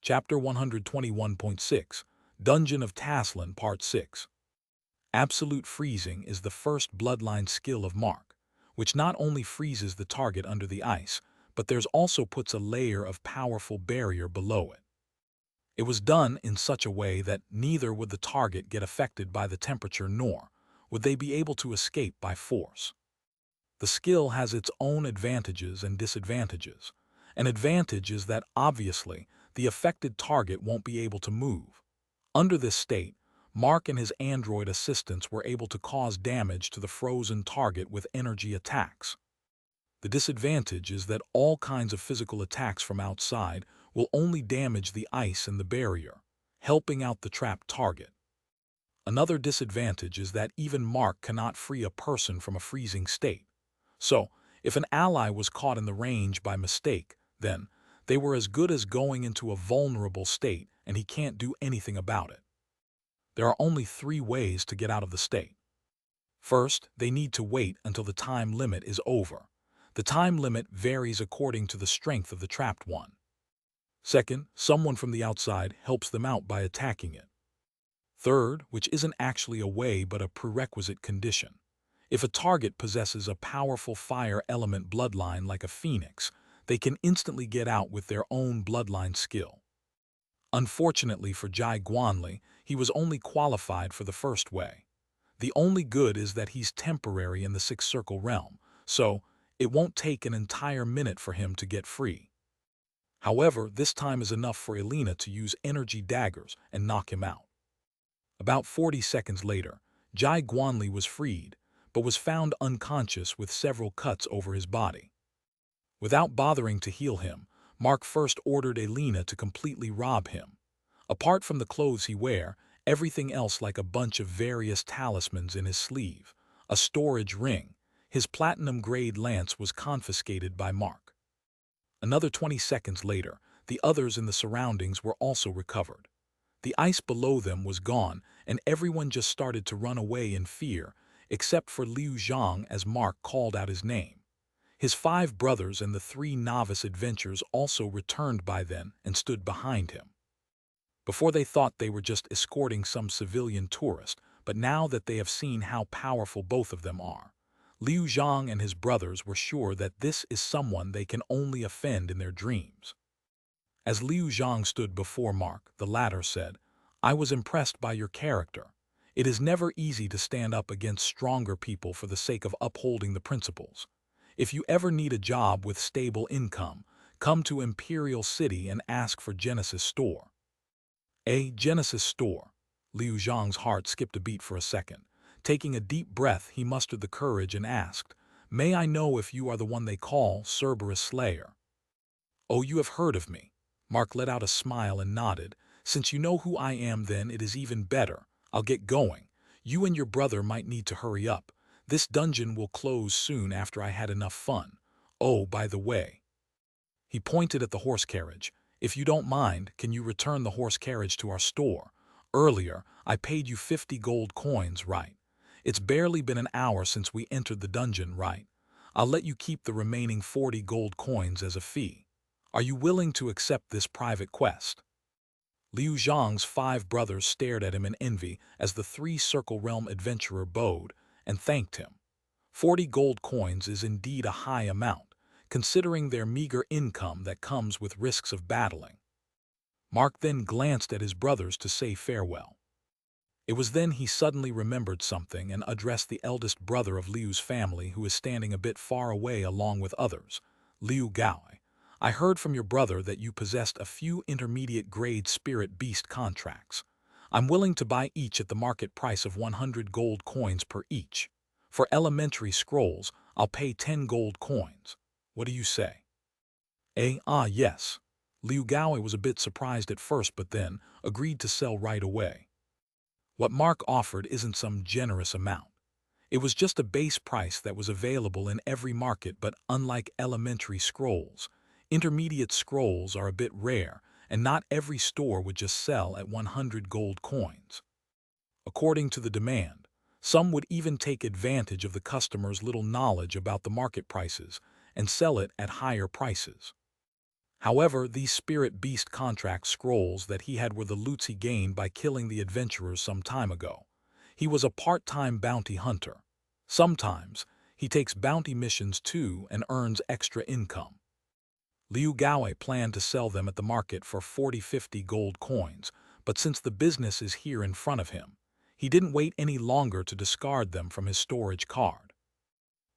Chapter 121.6, Dungeon of Taslan, Part 6. Absolute freezing is the first bloodline skill of Mark, which not only freezes the target under the ice, but there's also puts a layer of powerful barrier below it. It was done in such a way that neither would the target get affected by the temperature nor would they be able to escape by force. The skill has its own advantages and disadvantages. An advantage is that, obviously, the affected target won't be able to move. Under this state, Mark and his android assistants were able to cause damage to the frozen target with energy attacks. The disadvantage is that all kinds of physical attacks from outside will only damage the ice and the barrier, helping out the trapped target. Another disadvantage is that even Mark cannot free a person from a freezing state. So, if an ally was caught in the range by mistake, then they were as good as going into a vulnerable state and he can't do anything about it. There are only 3 ways to get out of the state. First, they need to wait until the time limit is over. The time limit varies according to the strength of the trapped one. Second, someone from the outside helps them out by attacking it. Third, which isn't actually a way but a prerequisite condition. If a target possesses a powerful fire element bloodline like a phoenix, they can instantly get out with their own bloodline skill. Unfortunately for Jai Guanli, he was only qualified for the first way. The only good is that he's temporary in the Sixth Circle realm, so it won't take an entire minute for him to get free. However, this time is enough for Elena to use energy daggers and knock him out. About 40 seconds later, Jai Guanli was freed, but was found unconscious with several cuts over his body. Without bothering to heal him, Mark first ordered Elena to completely rob him. Apart from the clothes he wear, everything else like a bunch of various talismans in his sleeve, a storage ring, his platinum-grade lance was confiscated by Mark. Another 20 seconds later, the others in the surroundings were also recovered. The ice below them was gone, and everyone just started to run away in fear, except for Lu Zhen as Mark called out his name. His 5 brothers and the 3 novice adventurers also returned by then and stood behind him. Before they thought they were just escorting some civilian tourist, but now that they have seen how powerful both of them are, Lu Zhen and his brothers were sure that this is someone they can only offend in their dreams. As Lu Zhen stood before Mark, the latter said, "I was impressed by your character. It is never easy to stand up against stronger people for the sake of upholding the principles. If you ever need a job with stable income, come to Imperial City and ask for Genesis Store." A Genesis Store. Lu Zheng's heart skipped a beat for a second. Taking a deep breath, he mustered the courage and asked, "May I know if you are the one they call Cerberus Slayer?" "Oh, you have heard of me." Mark let out a smile and nodded. "Since you know who I am, then it is even better. I'll get going. You and your brother might need to hurry up. This dungeon will close soon after I had enough fun. Oh, by the way." He pointed at the horse carriage. "If you don't mind, can you return the horse carriage to our store? Earlier, I paid you 50 gold coins, right? It's barely been an hour since we entered the dungeon, right? I'll let you keep the remaining 40 gold coins as a fee. Are you willing to accept this private quest?" Lu Zheng's 5 brothers stared at him in envy as the 3 Circle Realm adventurer bowed and thanked him. 40 gold coins is indeed a high amount, considering their meager income that comes with risks of battling. Mark then glanced at his brothers to say farewell. It was then he suddenly remembered something and addressed the eldest brother of Liu's family, who is standing a bit far away along with others. "Liu Gao, I heard from your brother that you possessed a few intermediate-grade spirit beast contracts. I'm willing to buy each at the market price of 100 gold coins per each. For elementary scrolls, I'll pay 10 gold coins. What do you say?" Yes. Liu Gao was a bit surprised at first but then agreed to sell right away. What Mark offered isn't some generous amount. It was just a base price that was available in every market, but unlike elementary scrolls, intermediate scrolls are a bit rare, and not every store would just sell at 100 gold coins. According to the demand, some would even take advantage of the customer's little knowledge about the market prices and sell it at higher prices. However, these spirit beast contract scrolls that he had were the loots he gained by killing the adventurers some time ago. He was a part-time bounty hunter. Sometimes, he takes bounty missions too and earns extra income. Liu Gaoe planned to sell them at the market for 40-50 gold coins, but since the business is here in front of him, he didn't wait any longer to discard them from his storage card.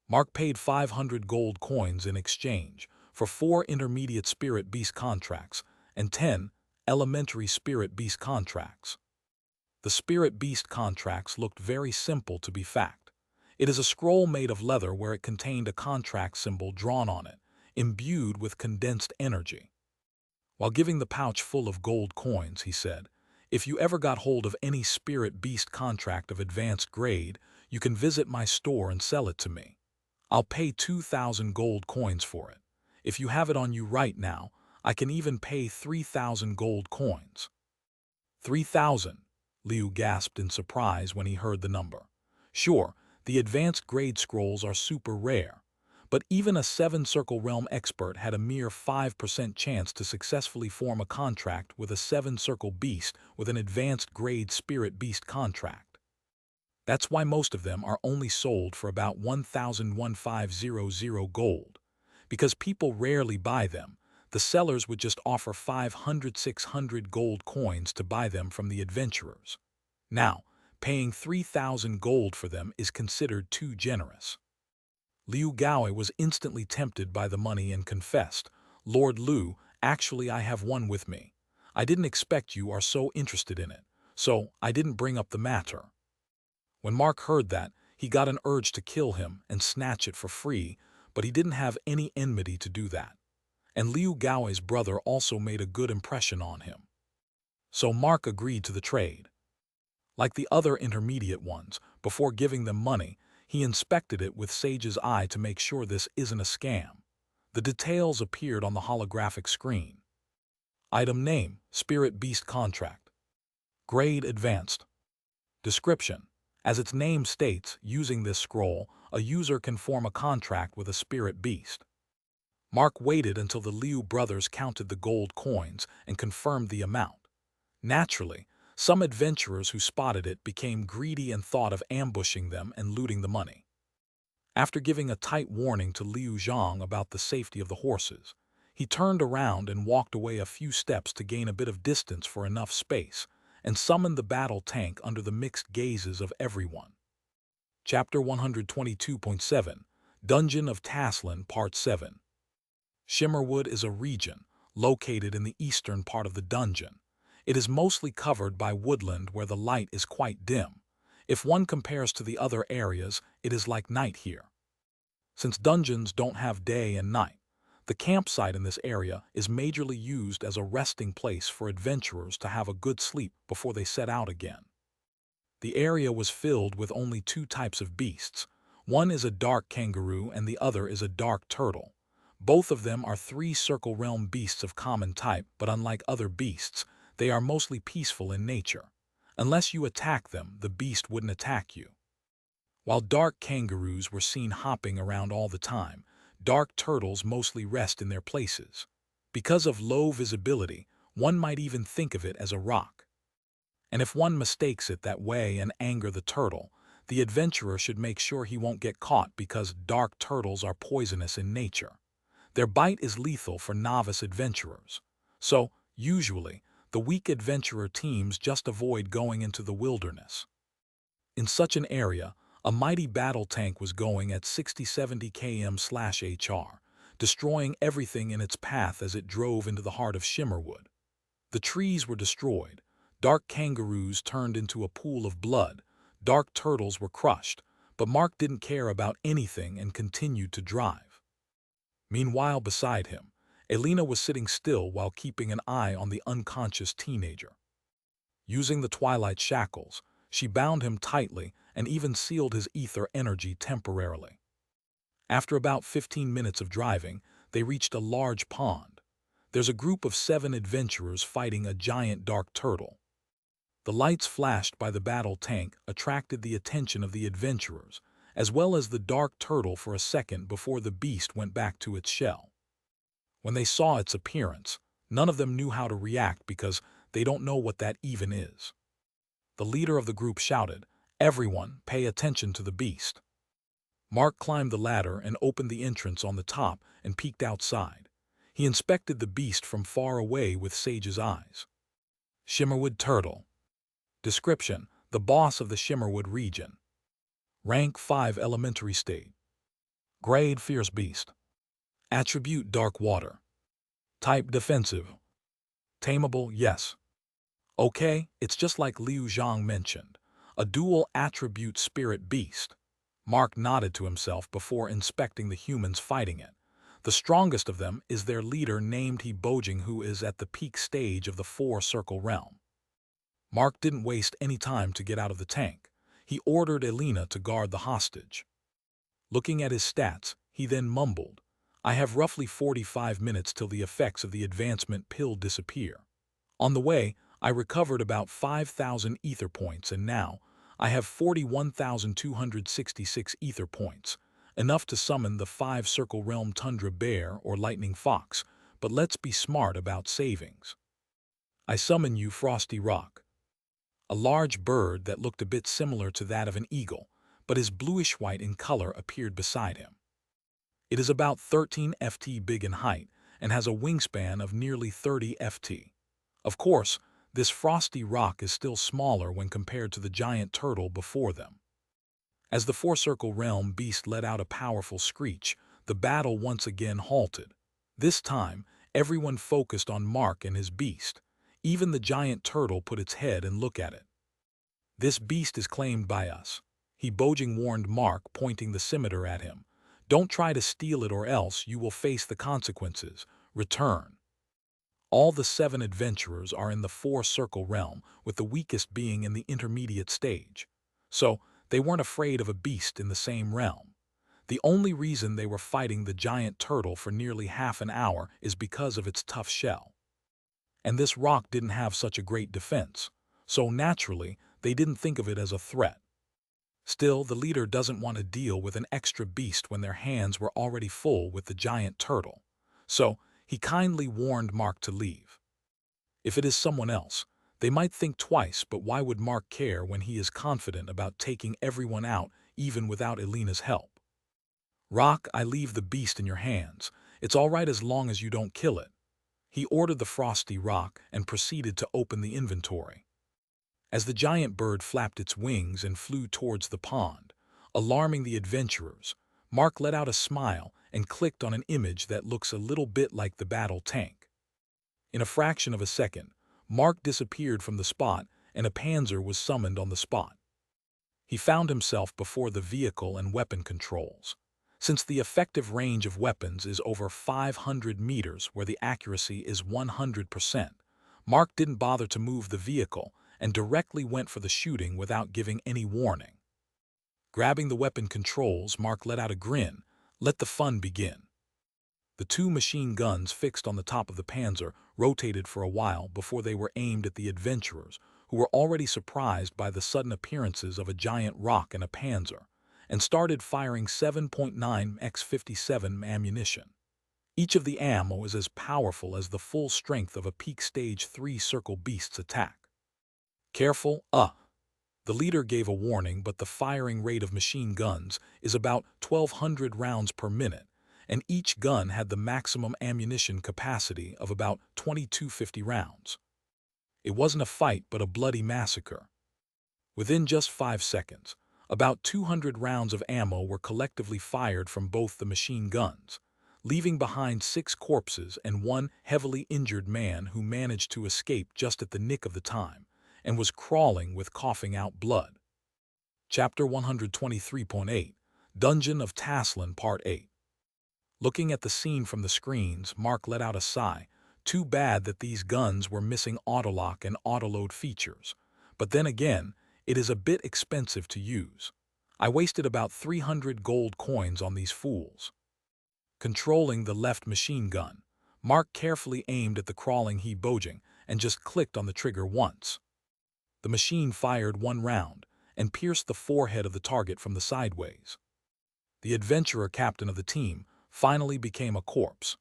Mark paid 500 gold coins in exchange for 4 intermediate spirit beast contracts and 10 elementary spirit beast contracts. The spirit beast contracts looked very simple to be fact. It is a scroll made of leather where it contained a contract symbol drawn on it, imbued with condensed energy. While giving the pouch full of gold coins, he said, "If you ever got hold of any spirit beast contract of advanced grade, you can visit my store and sell it to me. I'll pay 2,000 gold coins for it. If you have it on you right now, I can even pay 3,000 gold coins." 3,000, Liu gasped in surprise when he heard the number. Sure, the advanced grade scrolls are super rare, but even a 7-circle realm expert had a mere 5% chance to successfully form a contract with a 7-circle beast with an advanced grade spirit beast contract. That's why most of them are only sold for about 1,1500 gold. Because people rarely buy them, the sellers would just offer 500-600 gold coins to buy them from the adventurers. Now, paying 3,000 gold for them is considered too generous. Liu Gaoe was instantly tempted by the money and confessed, "Lord Liu, actually I have one with me. I didn't expect you are so interested in it, so I didn't bring up the matter." When Mark heard that, he got an urge to kill him and snatch it for free, but he didn't have any enmity to do that. And Liu Gaoe's brother also made a good impression on him. So Mark agreed to the trade. Like the other intermediate ones, before giving them money, he inspected it with Sage's eye to make sure this isn't a scam. The details appeared on the holographic screen. Item name, Spirit Beast Contract. Grade Advanced. Description. As its name states, using this scroll, a user can form a contract with a spirit beast. Mark waited until the Liu brothers counted the gold coins and confirmed the amount. Naturally, some adventurers who spotted it became greedy and thought of ambushing them and looting the money. After giving a tight warning to Liu Zhang about the safety of the horses, he turned around and walked away a few steps to gain a bit of distance for enough space, and summoned the battle tank under the mixed gazes of everyone. Chapter 122.7, Dungeon of Taslan, Part 7. Shimmerwood is a region located in the eastern part of the dungeon. It is mostly covered by woodland where the light is quite dim. If one compares to the other areas, it is like night here. Since dungeons don't have day and night, the campsite in this area is majorly used as a resting place for adventurers to have a good sleep before they set out again. The area was filled with only 2 types of beasts. One is a dark kangaroo and the other is a dark turtle. Both of them are 3-circle realm beasts of common type, but unlike other beasts, they are mostly peaceful in nature. Unless you attack them, the beast wouldn't attack you. While dark kangaroos were seen hopping around all the time, dark turtles mostly rest in their places. Because of low visibility, one might even think of it as a rock. And if one mistakes it that way and anger the turtle, the adventurer should make sure he won't get caught because dark turtles are poisonous in nature. Their bite is lethal for novice adventurers. So, usually, the weak adventurer teams just avoid going into the wilderness. In such an area, a mighty battle tank was going at 60-70 km/h, destroying everything in its path as it drove into the heart of Shimmerwood. The trees were destroyed, dark kangaroos turned into a pool of blood, dark turtles were crushed, but Mark didn't care about anything and continued to drive. Meanwhile, beside him, Elena was sitting still while keeping an eye on the unconscious teenager. Using the twilight shackles, she bound him tightly and even sealed his ether energy temporarily. After about 15 minutes of driving, they reached a large pond. There's a group of 7 adventurers fighting a giant dark turtle. The lights flashed by the battle tank attracted the attention of the adventurers, as well as the dark turtle for a second before the beast went back to its shell. When they saw its appearance, none of them knew how to react because they don't know what that even is. The leader of the group shouted, "Everyone, pay attention to the beast." Mark climbed the ladder and opened the entrance on the top and peeked outside. He inspected the beast from far away with Sage's eyes. Shimmerwood Turtle. Description: the boss of the Shimmerwood region. Rank 5 elementary state. Grade Fierce Beast. Attribute Dark Water. Type Defensive. Tameable, yes. Okay, it's just like Lu Zhen mentioned. A dual attribute spirit beast. Mark nodded to himself before inspecting the humans fighting it. The strongest of them is their leader named Bojing, who is at the peak stage of the four-circle realm. Mark didn't waste any time to get out of the tank. He ordered Elena to guard the hostage. Looking at his stats, he then mumbled, "I have roughly 45 minutes till the effects of the advancement pill disappear. On the way, I recovered about 5,000 ether points, and now I have 41,266 ether points, enough to summon the 5-circle realm tundra bear or lightning fox, but let's be smart about savings. I summon you Frosty Rock." A large bird that looked a bit similar to that of an eagle, but is bluish-white in color, appeared beside him. It is about 13 ft big in height and has a wingspan of nearly 30 ft. Of course, this Frosty Rock is still smaller when compared to the giant turtle before them. As the four-circle realm beast let out a powerful screech, the battle once again halted. This time, everyone focused on Mark and his beast. Even the giant turtle put its head and looked at it. "This beast is claimed by us," Bojing warned Mark, pointing the scimitar at him. "Don't try to steal it or else you will face the consequences. Return." All the 7 adventurers are in the four-circle realm, with the weakest being in the intermediate stage. So, they weren't afraid of a beast in the same realm. The only reason they were fighting the giant turtle for nearly half an hour is because of its tough shell. And this rock didn't have such a great defense, so naturally, they didn't think of it as a threat. Still, the leader doesn't want to deal with an extra beast when their hands were already full with the giant turtle. So, he kindly warned Mark to leave. If it is someone else, they might think twice, but why would Mark care when he is confident about taking everyone out even without Elena's help? "Rock, I leave the beast in your hands. It's all right as long as you don't kill it." He ordered the Frosty Rock and proceeded to open the inventory. As the giant bird flapped its wings and flew towards the pond, alarming the adventurers, Mark let out a smile and clicked on an image that looks a little bit like the battle tank. In a fraction of a second, Mark disappeared from the spot and a panzer was summoned on the spot. He found himself before the vehicle and weapon controls. Since the effective range of weapons is over 500 meters where the accuracy is 100%, Mark didn't bother to move the vehicle and directly went for the shooting without giving any warning. Grabbing the weapon controls, Mark let out a grin. Let the fun begin. The 2 machine guns fixed on the top of the panzer rotated for a while before they were aimed at the adventurers, who were already surprised by the sudden appearances of a giant rock and a panzer, and started firing 7.9x57 ammunition. Each of the ammo is as powerful as the full strength of a peak stage 3-circle beast's attack. "Careful, The leader gave a warning, but the firing rate of machine guns is about 1,200 rounds per minute, and each gun had the maximum ammunition capacity of about 2,250 rounds. It wasn't a fight but a bloody massacre. Within just 5 seconds, about 200 rounds of ammo were collectively fired from both the machine guns, leaving behind 6 corpses and 1 heavily injured man who managed to escape just at the nick of the time and was crawling with coughing out blood. Chapter 123.8 Dungeon of Taslan Part 8. Looking at the scene from the screens, Mark let out a sigh. Too bad that these guns were missing autolock and autoload features. But then again, it is a bit expensive to use. I wasted about 300 gold coins on these fools. Controlling the left machine gun, Mark carefully aimed at the crawling Bojing and just clicked on the trigger once. The machine fired 1 round and pierced the forehead of the target from the sideways. The adventurer captain of the team finally became a corpse.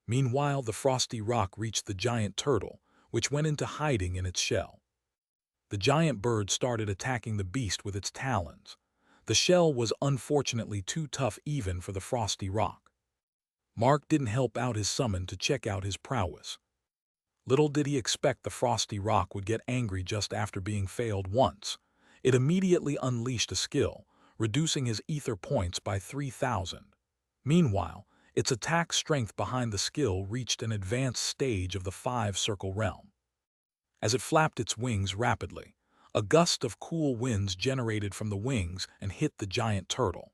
Meanwhile, the frosty rock reached the giant turtle, which went into hiding in its shell. The giant bird started attacking the beast with its talons. The shell was unfortunately too tough even for the frosty rock. Mark didn't help out his summon to check out his prowess. Little did he expect the frosty rock would get angry just after being failed once. It immediately unleashed a skill, reducing his ether points by 3,000. Meanwhile, its attack strength behind the skill reached an advanced stage of the 5-circle realm. As it flapped its wings rapidly, a gust of cool winds generated from the wings and hit the giant turtle.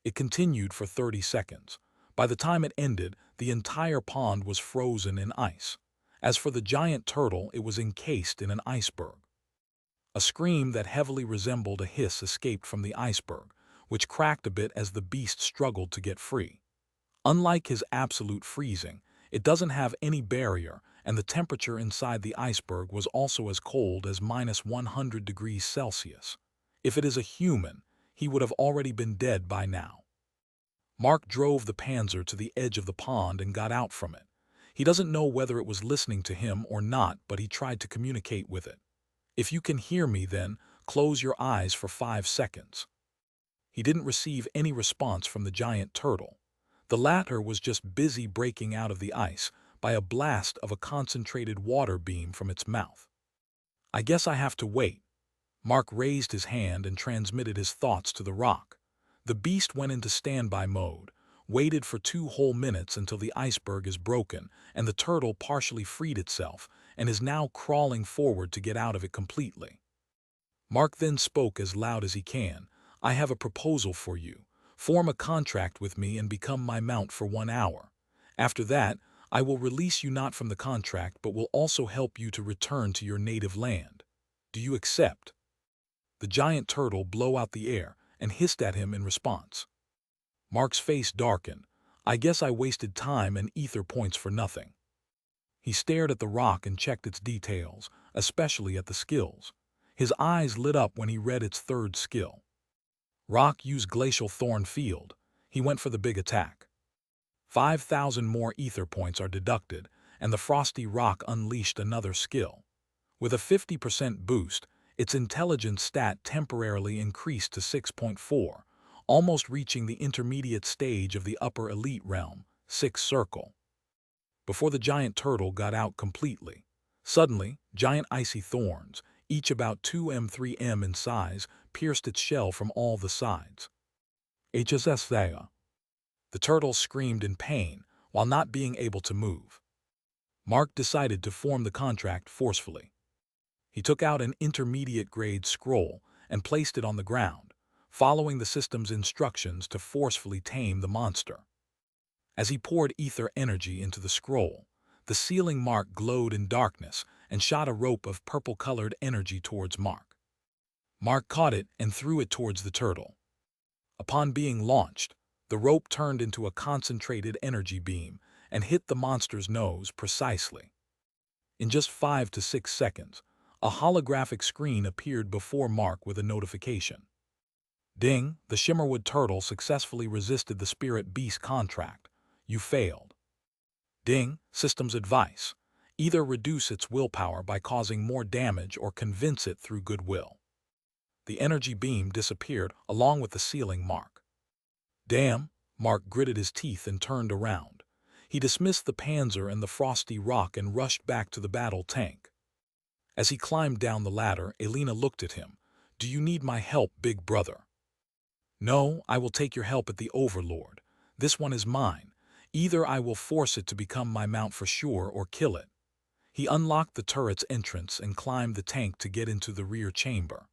It continued for 30 seconds. By the time it ended, the entire pond was frozen in ice. As for the giant turtle, it was encased in an iceberg. A scream that heavily resembled a hiss escaped from the iceberg, which cracked a bit as the beast struggled to get free. Unlike his absolute freezing, it doesn't have any barrier, and the temperature inside the iceberg was also as cold as -100 degrees Celsius. If it is a human, he would have already been dead by now. Mark drove the panzer to the edge of the pond and got out from it. He doesn't know whether it was listening to him or not, but he tried to communicate with it. "If you can hear me, then close your eyes for 5 seconds." He didn't receive any response from the giant turtle. The latter was just busy breaking out of the ice by a blast of a concentrated water beam from its mouth. "I guess I have to wait." Mark raised his hand and transmitted his thoughts to the rock. The beast went into standby mode, waited for 2 whole minutes until the iceberg is broken and the turtle partially freed itself, and is now crawling forward to get out of it completely. Mark then spoke as loud as he can. "I have a proposal for you. Form a contract with me and become my mount for 1 hour. After that, I will release you not from the contract but will also help you to return to your native land. Do you accept?" The giant turtle blew out the air and hissed at him in response. Mark's face darkened. "I guess I wasted time and ether points for nothing." He stared at the rock and checked its details, especially at the skills. His eyes lit up when he read its 3rd skill. Rock used Glacial Thorn Field. He went for the big attack. 5,000 more ether points are deducted, and the frosty rock unleashed another skill. With a 50% boost, its intelligence stat temporarily increased to 6.4, almost reaching the intermediate stage of the upper elite realm, 6th circle. Before the giant turtle got out completely, suddenly, giant icy thorns, each about 2m3m in size, pierced its shell from all the sides. "HSS Saga." The turtle screamed in pain while not being able to move. Mark decided to form the contract forcefully. He took out an intermediate-grade scroll and placed it on the ground, following the system's instructions to forcefully tame the monster. As he poured ether energy into the scroll, the ceiling Mark glowed in darkness and shot a rope of purple-colored energy towards Mark. Mark caught it and threw it towards the turtle. Upon being launched, the rope turned into a concentrated energy beam and hit the monster's nose precisely. In just 5 to 6 seconds, a holographic screen appeared before Mark with a notification. "Ding, the Shimmerwood turtle successfully resisted the Spirit Beast contract. You failed." "Ding, system's advice. Either reduce its willpower by causing more damage or convince it through goodwill." The energy beam disappeared along with the ceiling Mark. "Damn," Mark gritted his teeth and turned around. He dismissed the panzer and the frosty rock and rushed back to the battle tank. As he climbed down the ladder, Elena looked at him. "Do you need my help, big brother?" "No, I will take your help at the Overlord. This one is mine. Either I will force it to become my mount for sure or kill it." He unlocked the turret's entrance and climbed the tank to get into the rear chamber.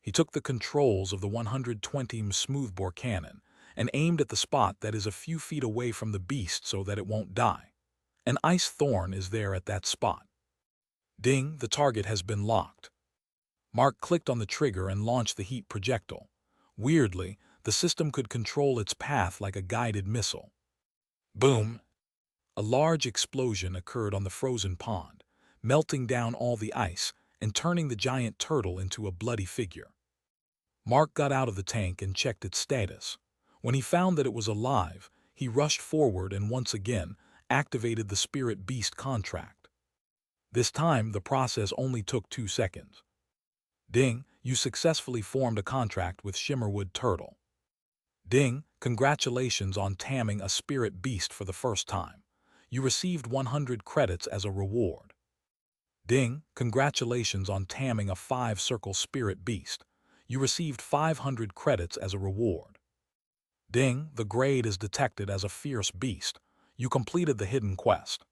He took the controls of the 120mm smoothbore cannon and aimed at the spot that is a few feet away from the beast so that it won't die. An ice thorn is there at that spot. Ding, the target has been locked. Mark clicked on the trigger and launched the heat projectile. Weirdly, the system could control its path like a guided missile. Boom! A large explosion occurred on the frozen pond, melting down all the ice and turning the giant turtle into a bloody figure. Mark got out of the tank and checked its status. When he found that it was alive, he rushed forward and once again activated the Spirit Beast contract. This time, the process only took 2 seconds. Ding, you successfully formed a contract with Shimmerwood Turtle. Ding, congratulations on taming a Spirit Beast for the first time. You received 100 credits as a reward. Ding, congratulations on taming a 5-circle Spirit Beast. You received 500 credits as a reward. Ding, the grade is detected as a fierce beast. You completed the hidden quest.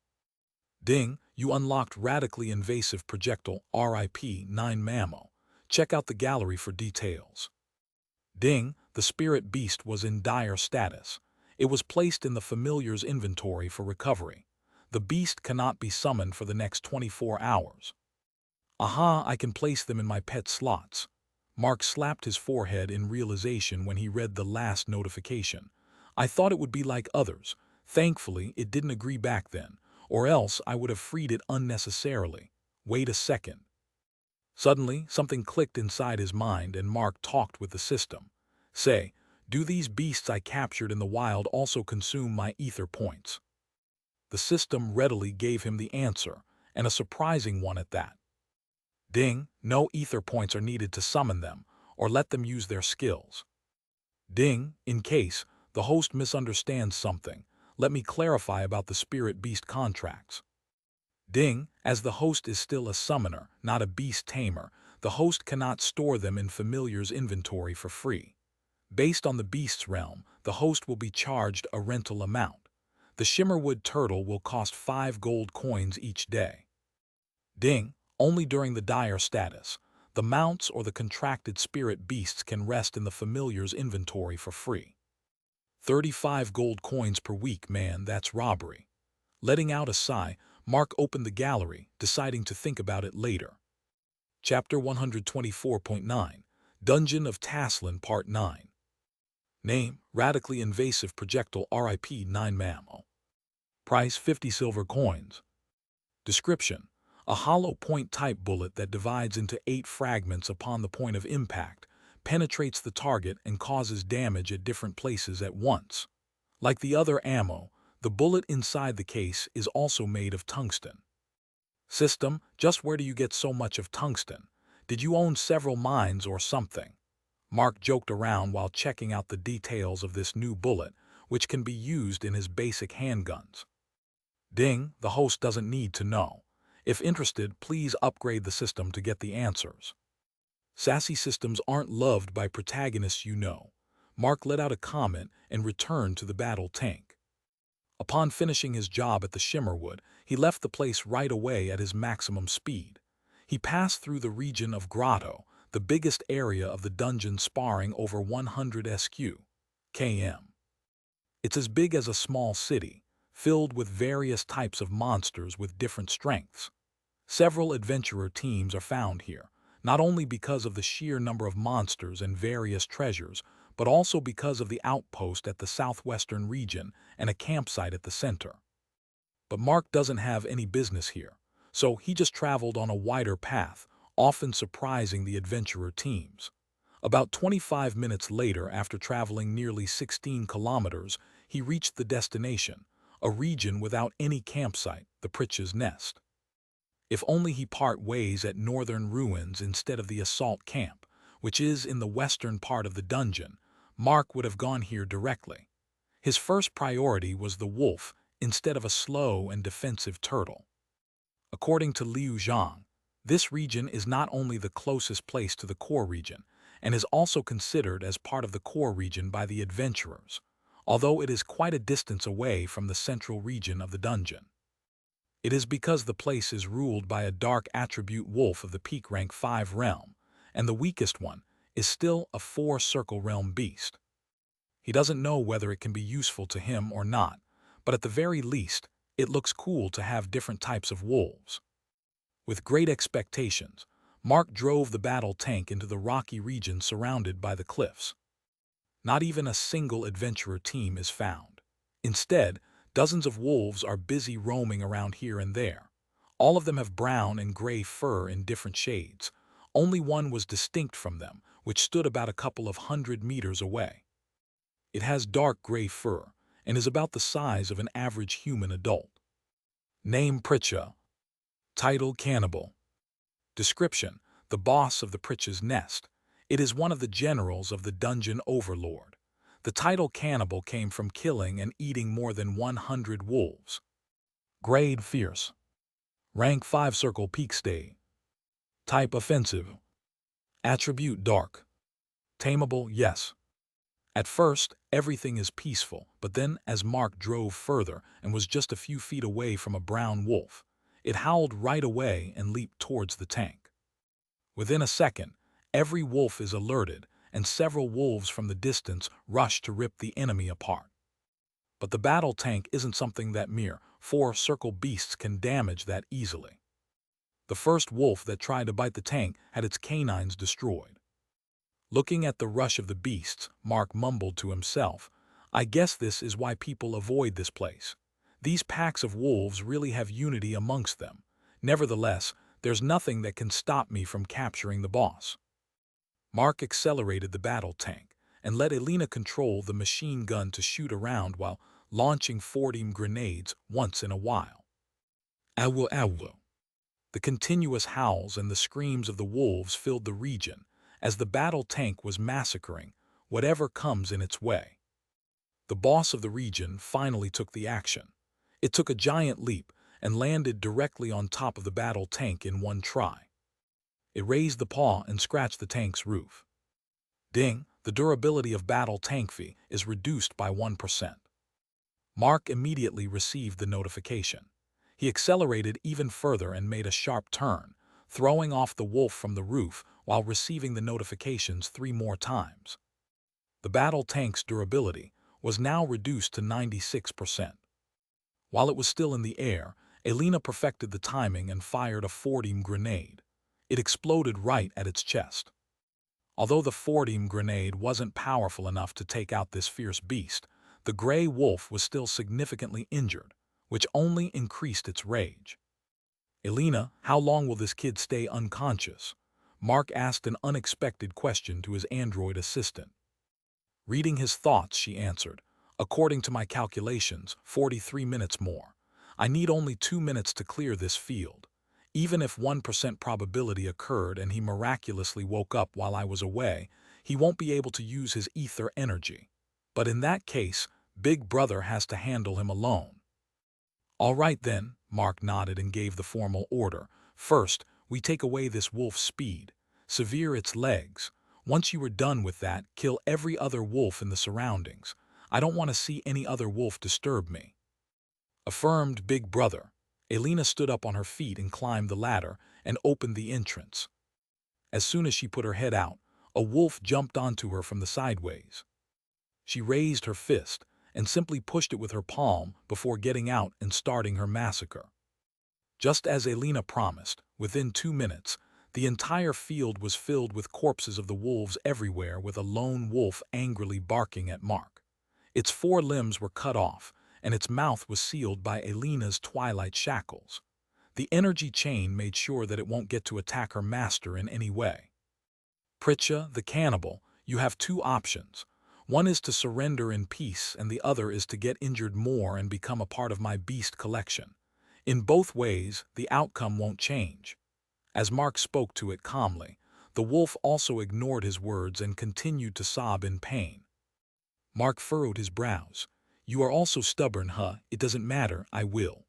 Ding, you unlocked radically invasive projectile RIP 9 Mammo. Check out the gallery for details. Ding, the Spirit Beast was in dire status. It was placed in the familiar's inventory for recovery. The beast cannot be summoned for the next 24 hours. Aha, I can place them in my pet slots. Mark slapped his forehead in realization when he read the last notification. I thought it would be like others. Thankfully, it didn't agree back then, or else I would have freed it unnecessarily. Wait a second. Suddenly, something clicked inside his mind and Mark talked with the system. Say, do these beasts I captured in the wild also consume my ether points? The system readily gave him the answer, and a surprising one at that. Ding, no ether points are needed to summon them, or let them use their skills. Ding, in case the host misunderstands something, let me clarify about the Spirit Beast contracts. Ding, as the host is still a summoner, not a beast tamer, the host cannot store them in familiar's inventory for free. Based on the beast's realm, the host will be charged a rental amount. The Shimmerwood Turtle will cost 5 gold coins each day. Ding, only during the dire status. The mounts or the contracted spirit beasts can rest in the familiar's inventory for free. 35 gold coins per week, man, that's robbery. Letting out a sigh, Mark opened the gallery, deciding to think about it later. Chapter 124.9 Dungeon of Taslin Part 9. Name, Radically Invasive Projectile RIP 9 Mammo. Price, 50 silver coins. Description: a hollow point-type bullet that divides into 8 fragments upon the point of impact, penetrates the target and causes damage at different places at once. Like the other ammo, the bullet inside the case is also made of tungsten. System: just where do you get so much of tungsten? Did you own several mines or something? Mark joked around while checking out the details of this new bullet, which can be used in his basic handguns. Ding, the host doesn't need to know. If interested, please upgrade the system to get the answers. Sassy systems aren't loved by protagonists you know. Mark let out a comment and returned to the battle tank. Upon finishing his job at the Shimmerwood, he left the place right away at his maximum speed. He passed through the region of Grotto, the biggest area of the dungeon, sparring over 100 km. It's as big as a small city, filled with various types of monsters with different strengths. Several adventurer teams are found here, not only because of the sheer number of monsters and various treasures, but also because of the outpost at the southwestern region and a campsite at the center. But Mark doesn't have any business here, so he just traveled on a wider path, often surprising the adventurer teams. About 25 minutes later, after traveling nearly 16 kilometers, he reached the destination, a region without any campsite, the Pritch's Nest. If only he part ways at Northern Ruins instead of the assault camp, which is in the western part of the dungeon, Mark would have gone here directly. His first priority was the wolf instead of a slow and defensive turtle. According to Lu Zhen, this region is not only the closest place to the core region, and is also considered as part of the core region by the adventurers, although it is quite a distance away from the central region of the dungeon. It is because the place is ruled by a dark attribute wolf of the peak rank 5 realm, and the weakest one is still a 4-circle realm beast. He doesn't know whether it can be useful to him or not, but at the very least, it looks cool to have different types of wolves. With great expectations, Mark drove the battle tank into the rocky region surrounded by the cliffs. Not even a single adventurer team is found. Instead, dozens of wolves are busy roaming around here and there. All of them have brown and gray fur in different shades. Only one was distinct from them, which stood about a couple of 100 meters away. It has dark gray fur and is about the size of an average human adult. Name Pritcha. Title Cannibal. Description: the boss of the Pritcha's nest. It is one of the generals of the dungeon overlord. The title Cannibal came from killing and eating more than 100 wolves. Grade Fierce. Rank 5 Circle Peak Stay. Type Offensive. Attribute Dark. Tameable, yes. At first, everything is peaceful, but then, as Mark drove further and was just a few feet away from a brown wolf, it howled right away and leaped towards the tank. Within a second, every wolf is alerted, and several wolves from the distance rush to rip the enemy apart. But the battle tank isn't something that mere 4-circle beasts can damage that easily. The first wolf that tried to bite the tank had its canines destroyed. Looking at the rush of the beasts, Mark mumbled to himself, "I guess this is why people avoid this place. These packs of wolves really have unity amongst them. Nevertheless, there's nothing that can stop me from capturing the boss." Mark accelerated the battle tank and let Elena control the machine gun to shoot around while launching 40 grenades once in a while. Awu awu. The continuous howls and the screams of the wolves filled the region as the battle tank was massacring whatever comes in its way. The boss of the region finally took the action. It took a giant leap and landed directly on top of the battle tank in one try. It raised the paw and scratched the tank's roof. Ding, the durability of battle tank V is reduced by 1%. Mark immediately received the notification. He accelerated even further and made a sharp turn, throwing off the wolf from the roof while receiving the notifications 3 more times. The battle tank's durability was now reduced to 96%. While it was still in the air, Elena perfected the timing and fired a 40 grenade. It exploded right at its chest. Although the 40 grenade wasn't powerful enough to take out this fierce beast, the gray wolf was still significantly injured, which only increased its rage. "Elena, how long will this kid stay unconscious?" Mark asked an unexpected question to his android assistant. Reading his thoughts, she answered, "According to my calculations, 43 minutes more. I need only 2 minutes to clear this field. Even if 1% probability occurred and he miraculously woke up while I was away, he won't be able to use his ether energy. But in that case, Big Brother has to handle him alone." "All right then," Mark nodded and gave the formal order. "First, we take away this wolf's speed, sever its legs. Once you are done with that, kill every other wolf in the surroundings. I don't want to see any other wolf disturb me." Affirmed Big Brother. Elena stood up on her feet and climbed the ladder and opened the entrance. As soon as she put her head out, a wolf jumped onto her from the sideways. She raised her fist and simply pushed it with her palm before getting out and starting her massacre. Just as Elena promised, within 2 minutes, the entire field was filled with corpses of the wolves everywhere, with a lone wolf angrily barking at Mark. Its 4 limbs were cut off, and its mouth was sealed by Elena's twilight shackles. The energy chain made sure that it won't get to attack her master in any way. "Pritcha, the cannibal, you have 2 options. One is to surrender in peace, and the other is to get injured more and become a part of my beast collection. In both ways, the outcome won't change." As Mark spoke to it calmly, the wolf also ignored his words and continued to sob in pain. Mark furrowed his brows. "You are also stubborn, huh? It doesn't matter, I will."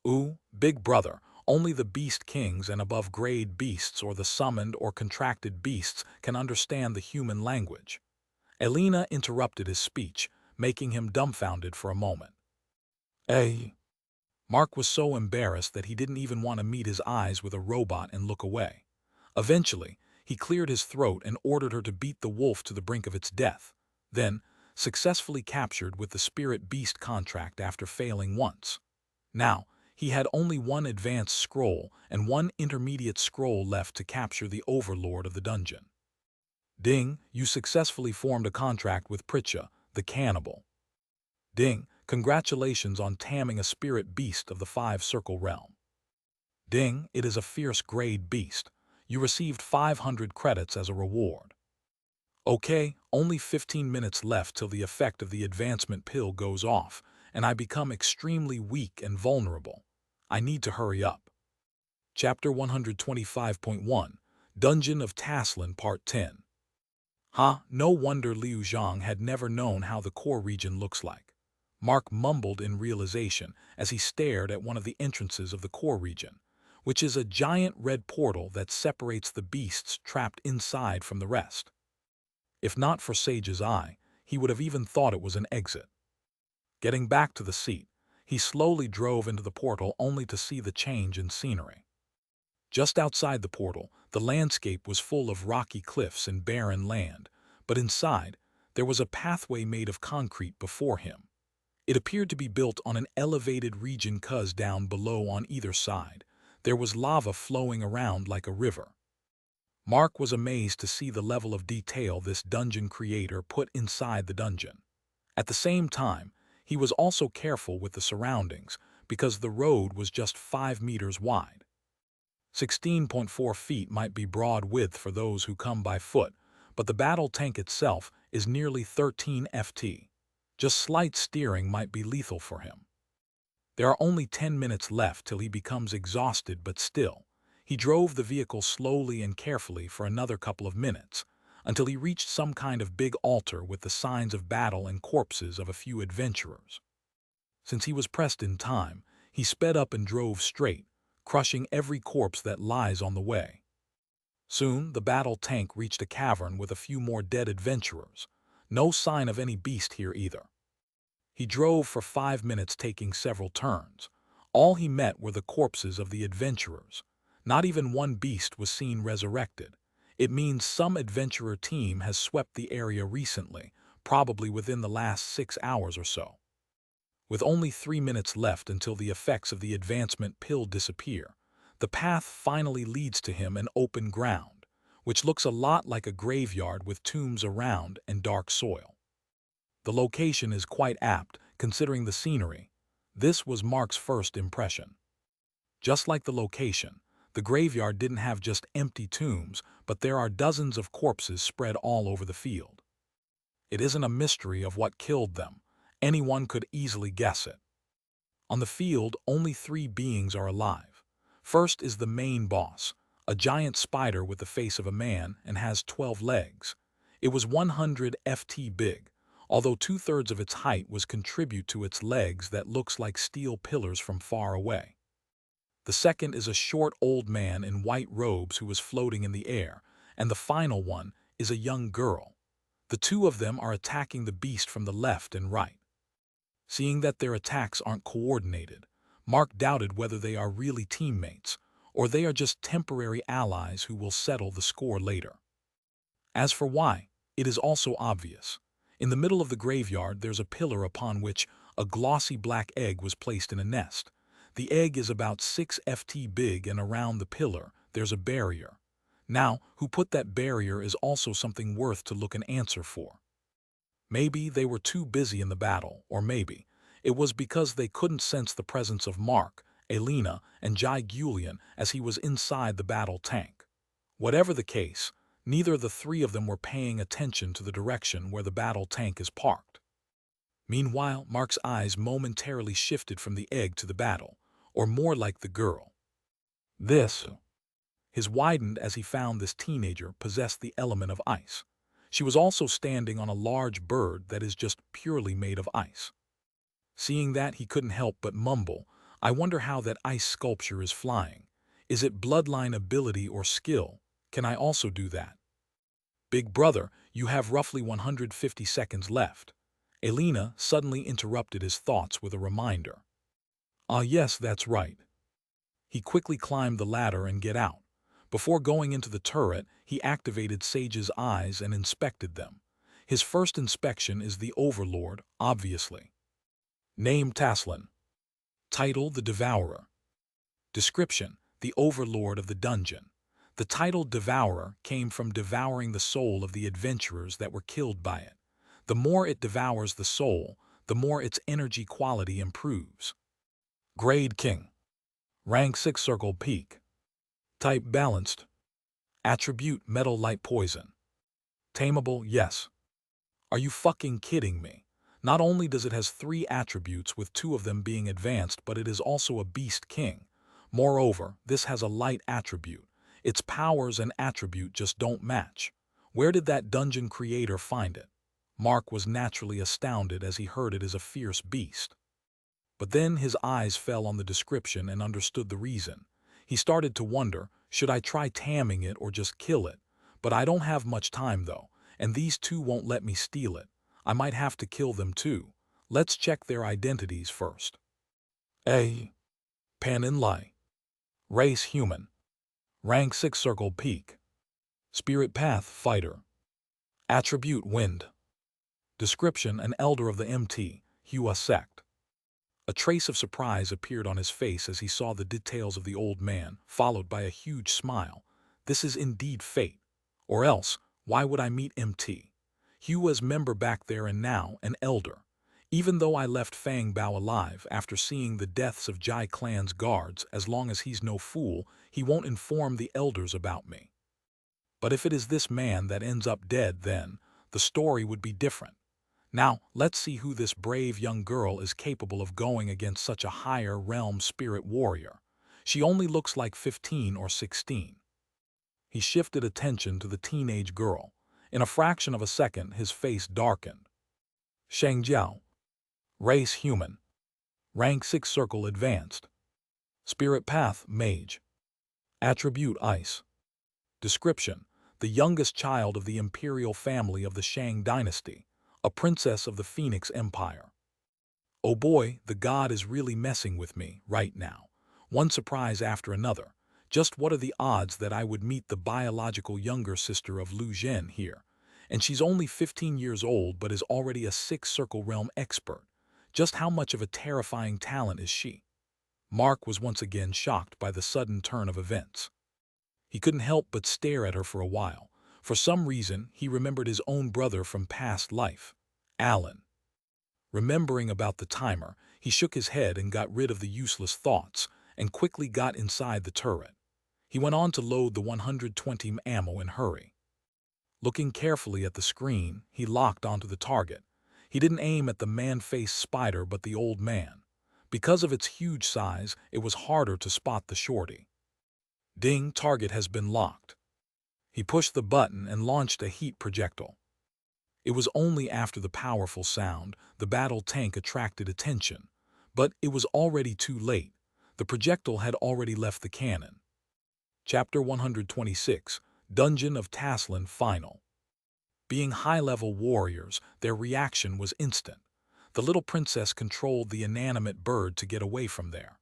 "Ooh, Big Brother, only the beast kings and above-grade beasts or the summoned or contracted beasts can understand the human language." Elena interrupted his speech, making him dumbfounded for a moment. "Eh?" Mark was so embarrassed that he didn't even want to meet his eyes with a robot and look away. Eventually, he cleared his throat and ordered her to beat the wolf to the brink of its death, then successfully captured with the spirit beast contract after failing once. Now, he had only 1 advanced scroll and 1 intermediate scroll left to capture the overlord of the dungeon. "Ding, you successfully formed a contract with Pritcha, the cannibal." "Ding, congratulations on taming a spirit beast of the 5-circle realm." "Ding, it is a fierce grade beast. You received 500 credits as a reward." "Okay, only 15 minutes left till the effect of the advancement pill goes off, and I become extremely weak and vulnerable. I need to hurry up. Chapter 125.1 Dungeon of Taslan Part 10. No wonder Lu Zhen had never known how the core region looks like. Mark mumbled in realization as he stared at one of the entrances of the core region, which is a giant red portal that separates the beasts trapped inside from the rest. If not for Sage's eye, he would have even thought it was an exit. Getting back to the seat, he slowly drove into the portal only to see the change in scenery. Just outside the portal, the landscape was full of rocky cliffs and barren land, but inside, there was a pathway made of concrete before him. It appeared to be built on an elevated region cause down below on either side, there was lava flowing around like a river. Mark was amazed to see the level of detail this dungeon creator put inside the dungeon. At the same time, he was also careful with the surroundings because the road was just 5 meters wide. 16.4 feet might be broad width for those who come by foot, but the battle tank itself is nearly 13 ft. Just slight steering might be lethal for him. There are only 10 minutes left till he becomes exhausted, but still, he drove the vehicle slowly and carefully for another couple of minutes, until he reached some kind of big altar with the signs of battle and corpses of a few adventurers. Since he was pressed in time, he sped up and drove straight, crushing every corpse that lies on the way. Soon, the battle tank reached a cavern with a few more dead adventurers. No sign of any beast here either. He drove for 5 minutes, taking several turns. All he met were the corpses of the adventurers. Not even one beast was seen resurrected. It means some adventurer team has swept the area recently, probably within the last 6 hours or so. With only 3 minutes left until the effects of the advancement pill disappear, the path finally leads to him an open ground, which looks a lot like a graveyard with tombs around and dark soil. The location is quite apt, considering the scenery. This was Mark's first impression. Just like the location, the graveyard didn't have just empty tombs, but there are dozens of corpses spread all over the field. It isn't a mystery of what killed them. Anyone could easily guess it. On the field, only 3 beings are alive. First is the main boss, a giant spider with the face of a man and has 12 legs. It was 100 ft big, although 2/3 of its height was contribute to its legs that looks like steel pillars from far away. The second is a short old man in white robes who is floating in the air, and the final one is a young girl. The 2 of them are attacking the beast from the left and right. Seeing that their attacks aren't coordinated, Mark doubted whether they are really teammates, or they are just temporary allies who will settle the score later. As for why, it is also obvious. In the middle of the graveyard there's a pillar upon which a glossy black egg was placed in a nest. The egg is about 6 ft big, and around the pillar there's a barrier. Now, who put that barrier is also something worth to look and answer for. Maybe they were too busy in the battle, or maybe it was because they couldn't sense the presence of Mark, Elena, and Jai Gulian as he was inside the battle tank. Whatever the case, neither of the 3 of them were paying attention to the direction where the battle tank is parked. Meanwhile, Mark's eyes momentarily shifted from the egg to the battle, or more like the girl. His widened as he found this teenager possessed the element of ice. She was also standing on a large bird that is just purely made of ice. Seeing that, he couldn't help but mumble, "I wonder how that ice sculpture is flying. Is it bloodline ability or skill? Can I also do that?" "Big brother, you have roughly 150 seconds left." Elena suddenly interrupted his thoughts with a reminder. "Ah yes, that's right." He quickly climbed the ladder and get out. Before going into the turret, he activated Sage's eyes and inspected them. His first inspection is the Overlord, obviously. Name Taslan. Title The Devourer. Description: the Overlord of the dungeon. The title Devourer came from devouring the soul of the adventurers that were killed by it. The more it devours the soul, the more its energy quality improves. Grade King. Rank 6 Circle Peak. Type Balanced. Attribute Metal Light Poison. Tameable, yes. Are you fucking kidding me? Not only does it has 3 attributes with 2 of them being advanced, but it is also a beast king. Moreover, this has a light attribute. Its powers and attribute just don't match. Where did that dungeon creator find it? Mark was naturally astounded as he heard it is a fierce beast. But then his eyes fell on the description and understood the reason. He started to wonder, should I try taming it or just kill it? But I don't have much time though, and these 2 won't let me steal it. I might have to kill them too. Let's check their identities first. A. Pan in Lai. Race human. Rank 6 circle peak. Spirit path fighter. Attribute wind. Description an elder of the MT, Hua sect. A trace of surprise appeared on his face as he saw the details of the old man, followed by a huge smile. This is indeed fate. Or else, why would I meet MT? Hua's member back there and now an elder. Even though I left Fang Bao alive after seeing the deaths of Jai clan's guards, as long as he's no fool, he won't inform the elders about me. But if it is this man that ends up dead, then the story would be different. Now, let's see who this brave young girl is capable of going against such a higher realm spirit warrior. She only looks like 15 or 16. He shifted attention to the teenage girl. In a fraction of a second, his face darkened. Shang Jiao. Race human. Rank 6 circle advanced. Spirit path mage. Attribute ice. Description: the youngest child of the imperial family of the Shang dynasty, a princess of the Phoenix Empire. Oh boy, the god is really messing with me right now. One surprise after another. Just what are the odds that I would meet the biological younger sister of Lu Zhen here? And she's only 15 years old but is already a 6-circle realm expert. Just how much of a terrifying talent is she? Mark was once again shocked by the sudden turn of events. He couldn't help but stare at her for a while. For some reason, he remembered his own brother from past life, Alan. Remembering about the timer, he shook his head and got rid of the useless thoughts, and quickly got inside the turret. He went on to load the 120 ammo and hurry. Looking carefully at the screen, he locked onto the target. He didn't aim at the man-faced spider but the old man. Because of its huge size, it was harder to spot the shorty. Ding, target has been locked. He pushed the button and launched a heat projectile. It was only after the powerful sound the battle tank attracted attention, but it was already too late. The projectile had already left the cannon. Chapter 126, Dungeon of Taslan Final. Being high-level warriors, their reaction was instant. The little princess controlled the inanimate bird to get away from there.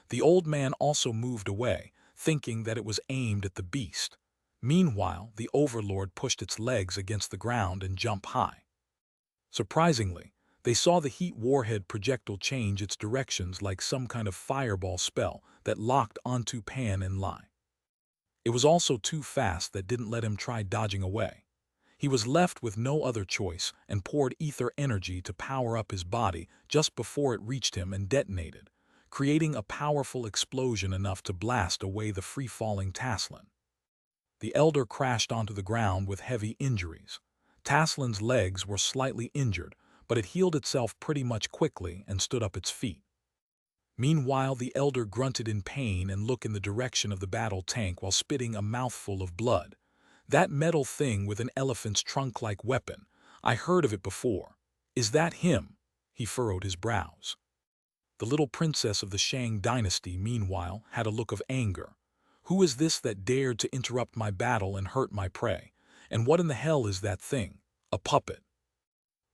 The old man also moved away, thinking that it was aimed at the beast. Meanwhile, the overlord pushed its legs against the ground and jumped high. Surprisingly, they saw the heat warhead projectile change its directions like some kind of fireball spell that locked onto Pan and Lai. It was also too fast that didn't let him try dodging away. He was left with no other choice and poured ether energy to power up his body just before it reached him and detonated, creating a powerful explosion enough to blast away the free-falling Taslan. The elder crashed onto the ground with heavy injuries. Taslan's legs were slightly injured, but it healed itself pretty much quickly and stood up its feet. Meanwhile, the elder grunted in pain and looked in the direction of the battle tank while spitting a mouthful of blood. That metal thing with an elephant's trunk-like weapon. I heard of it before. Is that him? He furrowed his brows. The little princess of the Shang dynasty, meanwhile, had a look of anger. Who is this that dared to interrupt my battle and hurt my prey? And what in the hell is that thing? A puppet.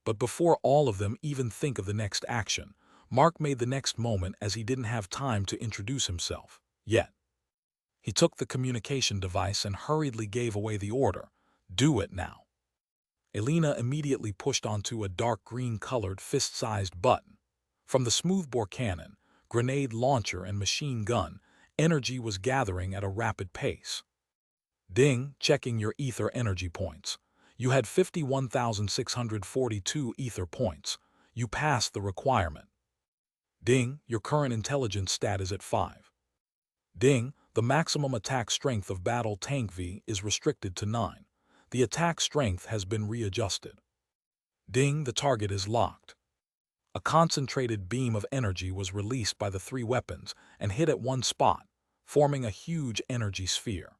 But before all of them even think of the next action, Mark made the next moment as he didn't have time to introduce himself yet. He took the communication device and hurriedly gave away the order. Do it now. Elena immediately pushed onto a dark green-colored fist-sized button. From the smoothbore cannon, grenade launcher and machine gun, energy was gathering at a rapid pace. Ding, checking your ether energy points. You had 51,642 ether points. You passed the requirement. Ding, your current intelligence stat is at 5. Ding, the maximum attack strength of battle tank V is restricted to 9. The attack strength has been readjusted. Ding, the target is locked. A concentrated beam of energy was released by the three weapons and hit at one spot, forming a huge energy sphere.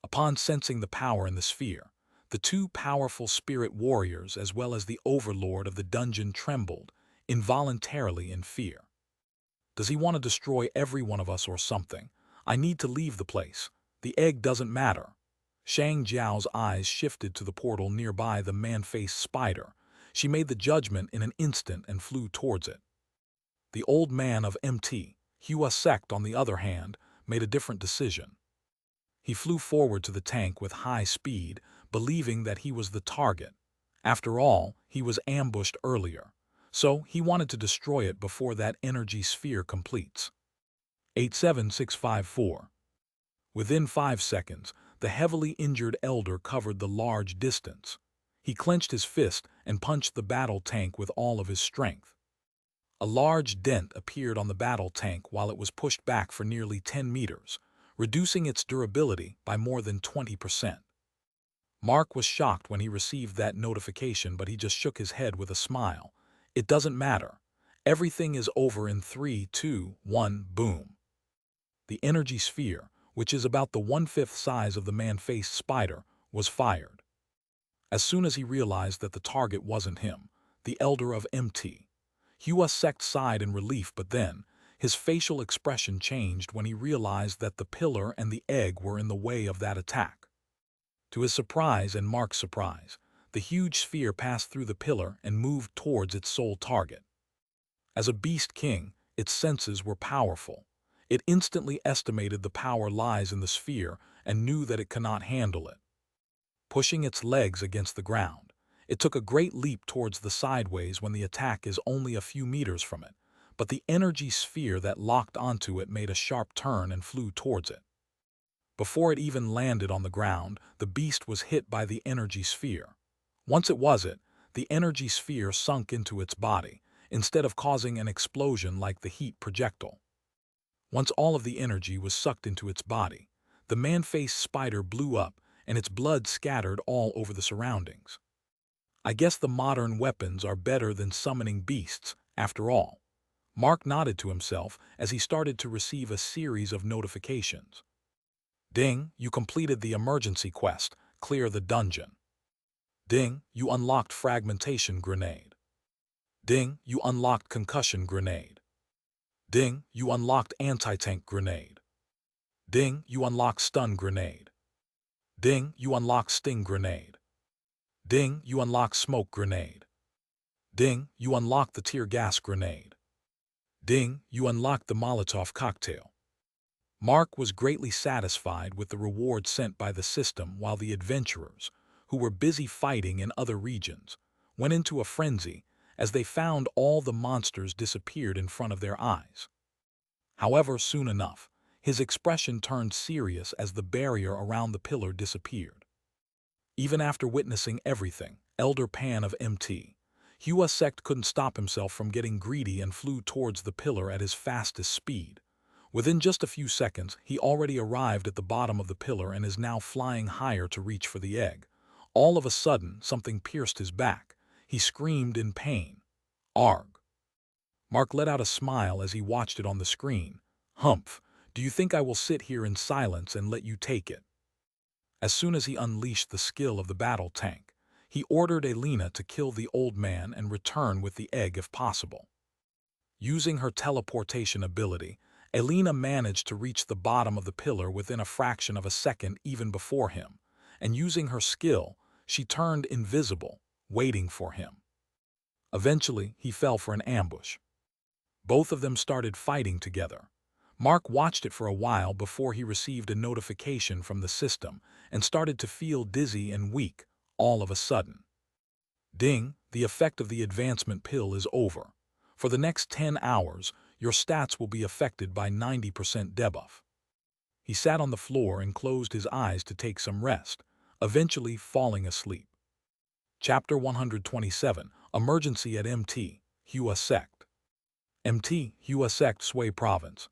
Upon sensing the power in the sphere, the two powerful spirit warriors as well as the overlord of the dungeon trembled, involuntarily in fear. Does he want to destroy every one of us or something? I need to leave the place. The egg doesn't matter. Shang Jiao's eyes shifted to the portal nearby the man-faced spider. She made the judgment in an instant and flew towards it. The old man of MT, Hua Sect, on the other hand, made a different decision. He flew forward to the tank with high speed, believing that he was the target. After all, he was ambushed earlier, so he wanted to destroy it before that energy sphere completes. 87654. Within 5 seconds, the heavily injured elder covered the large distance. He clenched his fist and punched the battle tank with all of his strength. A large dent appeared on the battle tank while it was pushed back for nearly 10 meters, reducing its durability by more than 20%. Mark was shocked when he received that notification, but he just shook his head with a smile. It doesn't matter. Everything is over in 3, 2, 1, boom. The energy sphere, which is about the 1/5 size of the man-faced spider, was fired. As soon as he realized that the target wasn't him, the elder of MT, Hua Sect sighed in relief, but then his facial expression changed when he realized that the pillar and the egg were in the way of that attack. To his surprise and Mark's surprise, the huge sphere passed through the pillar and moved towards its sole target. As a beast king, its senses were powerful. It instantly estimated the power lies in the sphere and knew that it cannot handle it. Pushing its legs against the ground, it took a great leap towards the sideways when the attack is only a few meters from it, but the energy sphere that locked onto it made a sharp turn and flew towards it. Before it even landed on the ground, the beast was hit by the energy sphere. Once it was it, the energy sphere sunk into its body, instead of causing an explosion like the heat projectile. Once all of the energy was sucked into its body, the man-faced spider blew up and its blood scattered all over the surroundings. I guess the modern weapons are better than summoning beasts, after all. Mark nodded to himself as he started to receive a series of notifications. Ding, you completed the emergency quest, clear the dungeon. Ding, you unlocked fragmentation grenade. Ding, you unlocked concussion grenade. Ding, you unlocked anti-tank grenade. Ding, you unlocked stun grenade. Ding, you unlocked sting grenade. Ding, you unlocked smoke grenade. Ding, you unlocked the tear gas grenade. Ding, you unlocked the Molotov cocktail. Mark was greatly satisfied with the reward sent by the system, while the adventurers, who were busy fighting in other regions, went into a frenzy as they found all the monsters disappeared in front of their eyes. However, soon enough, his expression turned serious as the barrier around the pillar disappeared. Even after witnessing everything, Elder Pan of MT, Hua Sect couldn't stop himself from getting greedy and flew towards the pillar at his fastest speed. Within just a few seconds, he already arrived at the bottom of the pillar and is now flying higher to reach for the egg. All of a sudden, something pierced his back. He screamed in pain. Arg! Mark let out a smile as he watched it on the screen. Humph, do you think I will sit here in silence and let you take it? As soon as he unleashed the skill of the battle tank, he ordered Elena to kill the old man and return with the egg if possible. Using her teleportation ability, Elena managed to reach the bottom of the pillar within a fraction of a second even before him, and using her skill, she turned invisible, waiting for him. Eventually, he fell for an ambush. Both of them started fighting together. Mark watched it for a while before he received a notification from the system and started to feel dizzy and weak all of a sudden. Ding, the effect of the advancement pill is over. For the next 10 hours, your stats will be affected by 90% debuff. He sat on the floor and closed his eyes to take some rest, eventually falling asleep. Chapter 127, Emergency at MT, Hua Sect. MT, Hua Sect, Sui Province.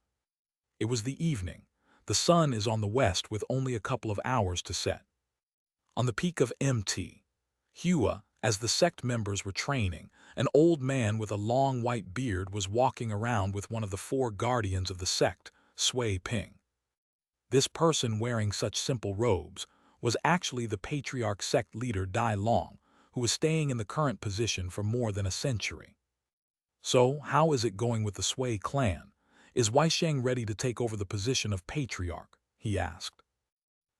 It was the evening. The sun is on the west with only a couple of hours to set. On the peak of MT, Hua, As the sect members were training, an old man with a long white beard was walking around with one of the four guardians of the sect, Sui Ping. This person wearing such simple robes was actually the patriarch sect leader Dai Long, who was staying in the current position for more than a century. So, how is it going with the Sui clan? Is Weisheng ready to take over the position of patriarch? He asked.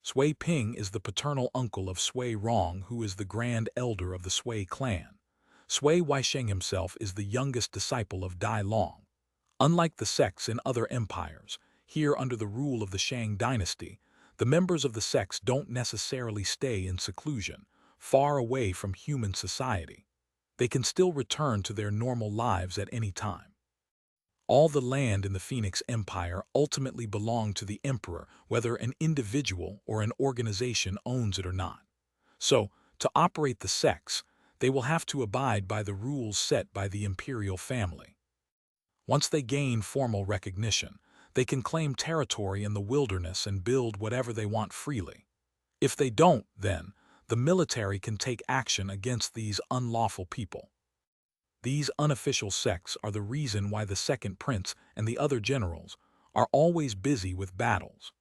Sui Ping is the paternal uncle of Sui Rong, who is the grand elder of the Sui clan. Sui Weisheng himself is the youngest disciple of Dai Long. Unlike the sects in other empires, here under the rule of the Shang dynasty, the members of the sects don't necessarily stay in seclusion, far away from human society. They can still return to their normal lives at any time. All the land in the Phoenix Empire ultimately belong to the emperor, whether an individual or an organization owns it or not. So, to operate the sects, they will have to abide by the rules set by the imperial family. Once they gain formal recognition, they can claim territory in the wilderness and build whatever they want freely. If they don't, then, the military can take action against these unlawful people. These unofficial sects are the reason why the second prince and the other generals are always busy with battles.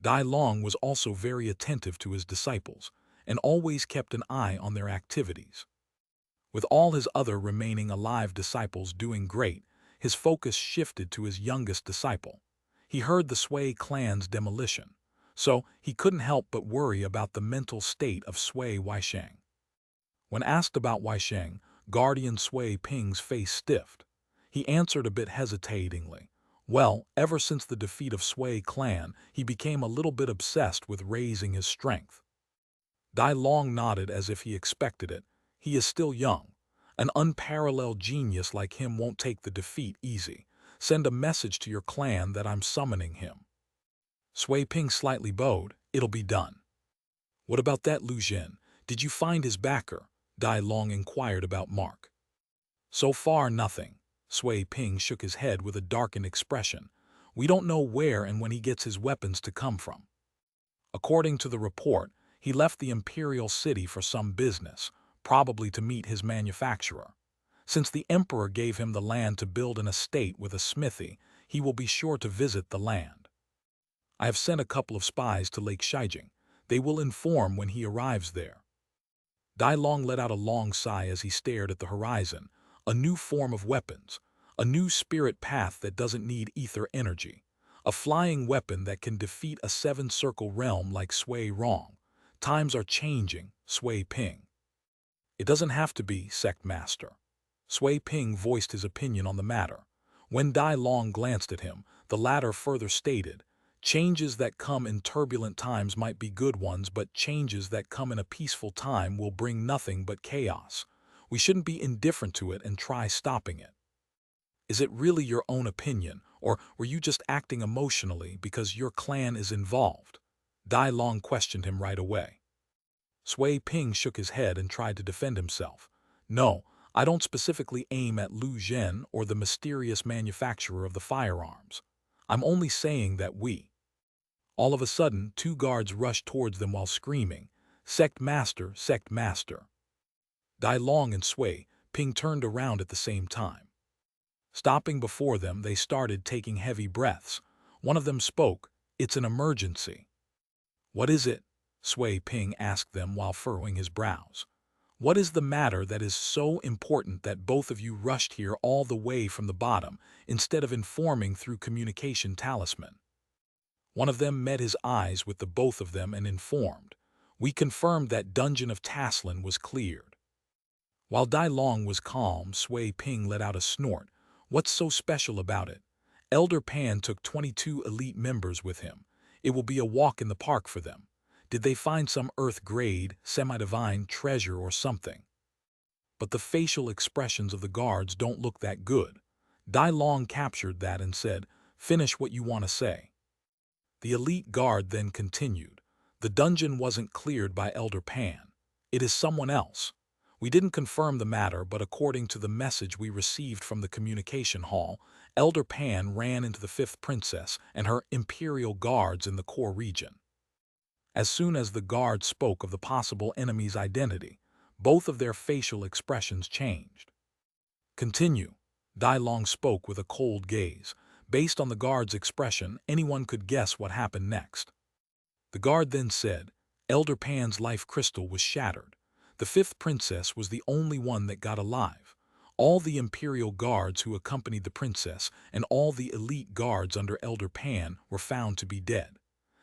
Dai Long was also very attentive to his disciples and always kept an eye on their activities. With all his other remaining alive disciples doing great, his focus shifted to his youngest disciple. He heard the Sui clan's demolition, so he couldn't help but worry about the mental state of Sui Weisheng. When asked about Weisheng, Guardian Sui Ping's face stiffed. He answered a bit hesitatingly. Well, ever since the defeat of Sui clan, he became a little bit obsessed with raising his strength. Dai Long nodded as if he expected it. He is still young. An unparalleled genius like him won't take the defeat easy. Send a message to your clan that I'm summoning him. Sui Ping slightly bowed. It'll be done. What about that Lu Zhen? Did you find his backer? Dai Long inquired about Mark. So far, nothing. Sui Ping shook his head with a darkened expression. We don't know where and when he gets his weapons to come from. According to the report, he left the imperial city for some business, probably to meet his manufacturer. Since the emperor gave him the land to build an estate with a smithy, he will be sure to visit the land. I have sent a couple of spies to Lake Shijing. They will inform when he arrives there. Dai Long let out a long sigh as he stared at the horizon. A new form of weapons, a new spirit path that doesn't need ether energy, a flying weapon that can defeat a seven-circle realm like Sui Rong. Times are changing, Sui Ping. It doesn't have to be, Sect Master. Sui Ping voiced his opinion on the matter. When Dai Long glanced at him, the latter further stated, changes that come in turbulent times might be good ones, but changes that come in a peaceful time will bring nothing but chaos. We shouldn't be indifferent to it and try stopping it. Is it really your own opinion, or were you just acting emotionally because your clan is involved? Dai Long questioned him right away. Sui Ping shook his head and tried to defend himself. No, I don't specifically aim at Lu Zhen or the mysterious manufacturer of the firearms. I'm only saying that we. All of a sudden, two guards rushed towards them while screaming, Sect Master, Sect Master. Dai Long and Sui Ping turned around at the same time. Stopping before them, they started taking heavy breaths. One of them spoke, It's an emergency. What is it? Sui Ping asked them while furrowing his brows. What is the matter that is so important that both of you rushed here all the way from the bottom, instead of informing through communication talisman? One of them met his eyes with the both of them and informed. We confirmed that Dungeon of Taslin was cleared. While Dai Long was calm, Sui Ping let out a snort. What's so special about it? Elder Pan took 22 elite members with him. It will be a walk in the park for them. Did they find some Earth-grade, semi-divine treasure or something? But the facial expressions of the guards don't look that good. Dai Long captured that and said, Finish what you want to say. The elite guard then continued. The dungeon wasn't cleared by Elder Pan. It is someone else. We didn't confirm the matter, but according to the message we received from the communication hall, Elder Pan ran into the fifth princess and her imperial guards in the core region. As soon as the guard spoke of the possible enemy's identity, Both of their facial expressions changed. "Continue," Dai Long spoke with a cold gaze. Based on the guard's expression, anyone could guess what happened next. The guard then said, "Elder Pan's life crystal was shattered. The fifth princess was the only one that got alive. All the Imperial guards who accompanied the princess and all the elite guards under Elder Pan were found to be dead.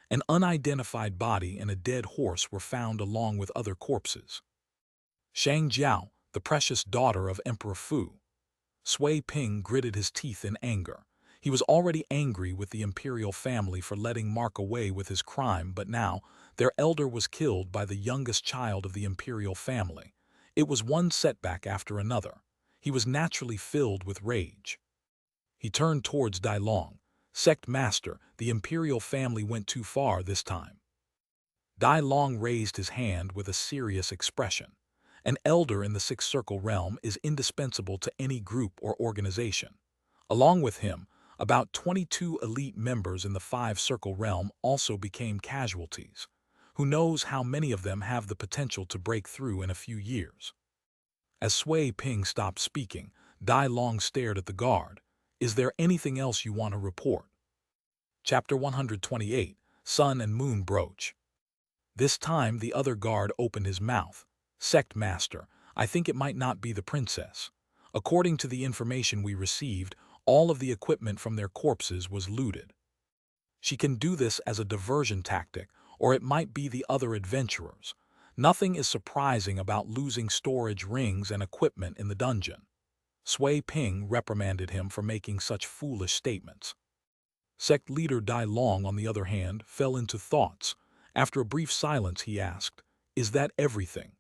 An unidentified body and a dead horse were found along with other corpses." Shang Jiao, the precious daughter of Emperor Fu. Sui Ping gritted his teeth in anger. He was already angry with the imperial family for letting Mark away with his crime, but now their elder was killed by the youngest child of the imperial family. It was one setback after another. He was naturally filled with rage. He turned towards Dai Long. "Sect Master, the imperial family went too far this time." Dai Long raised his hand with a serious expression. An elder in the Sixth Circle realm is indispensable to any group or organization. Along with him, about 22 elite members in the Five Circle realm also became casualties. Who knows how many of them have the potential to break through in a few years? As Sui Ping stopped speaking, Dai Long stared at the guard. "Is there anything else you want to report?" Chapter 128, Sun and Moon Brooch. This time the other guard opened his mouth. "Sect Master, I think it might not be the princess. According to the information we received, all of the equipment from their corpses was looted. She can do this as a diversion tactic, or it might be the other adventurers. Nothing is surprising about losing storage rings and equipment in the dungeon." Sui Ping reprimanded him for making such foolish statements. Sect leader Dai Long, on the other hand, fell into thoughts. After a brief silence, he asked, "Is that everything?"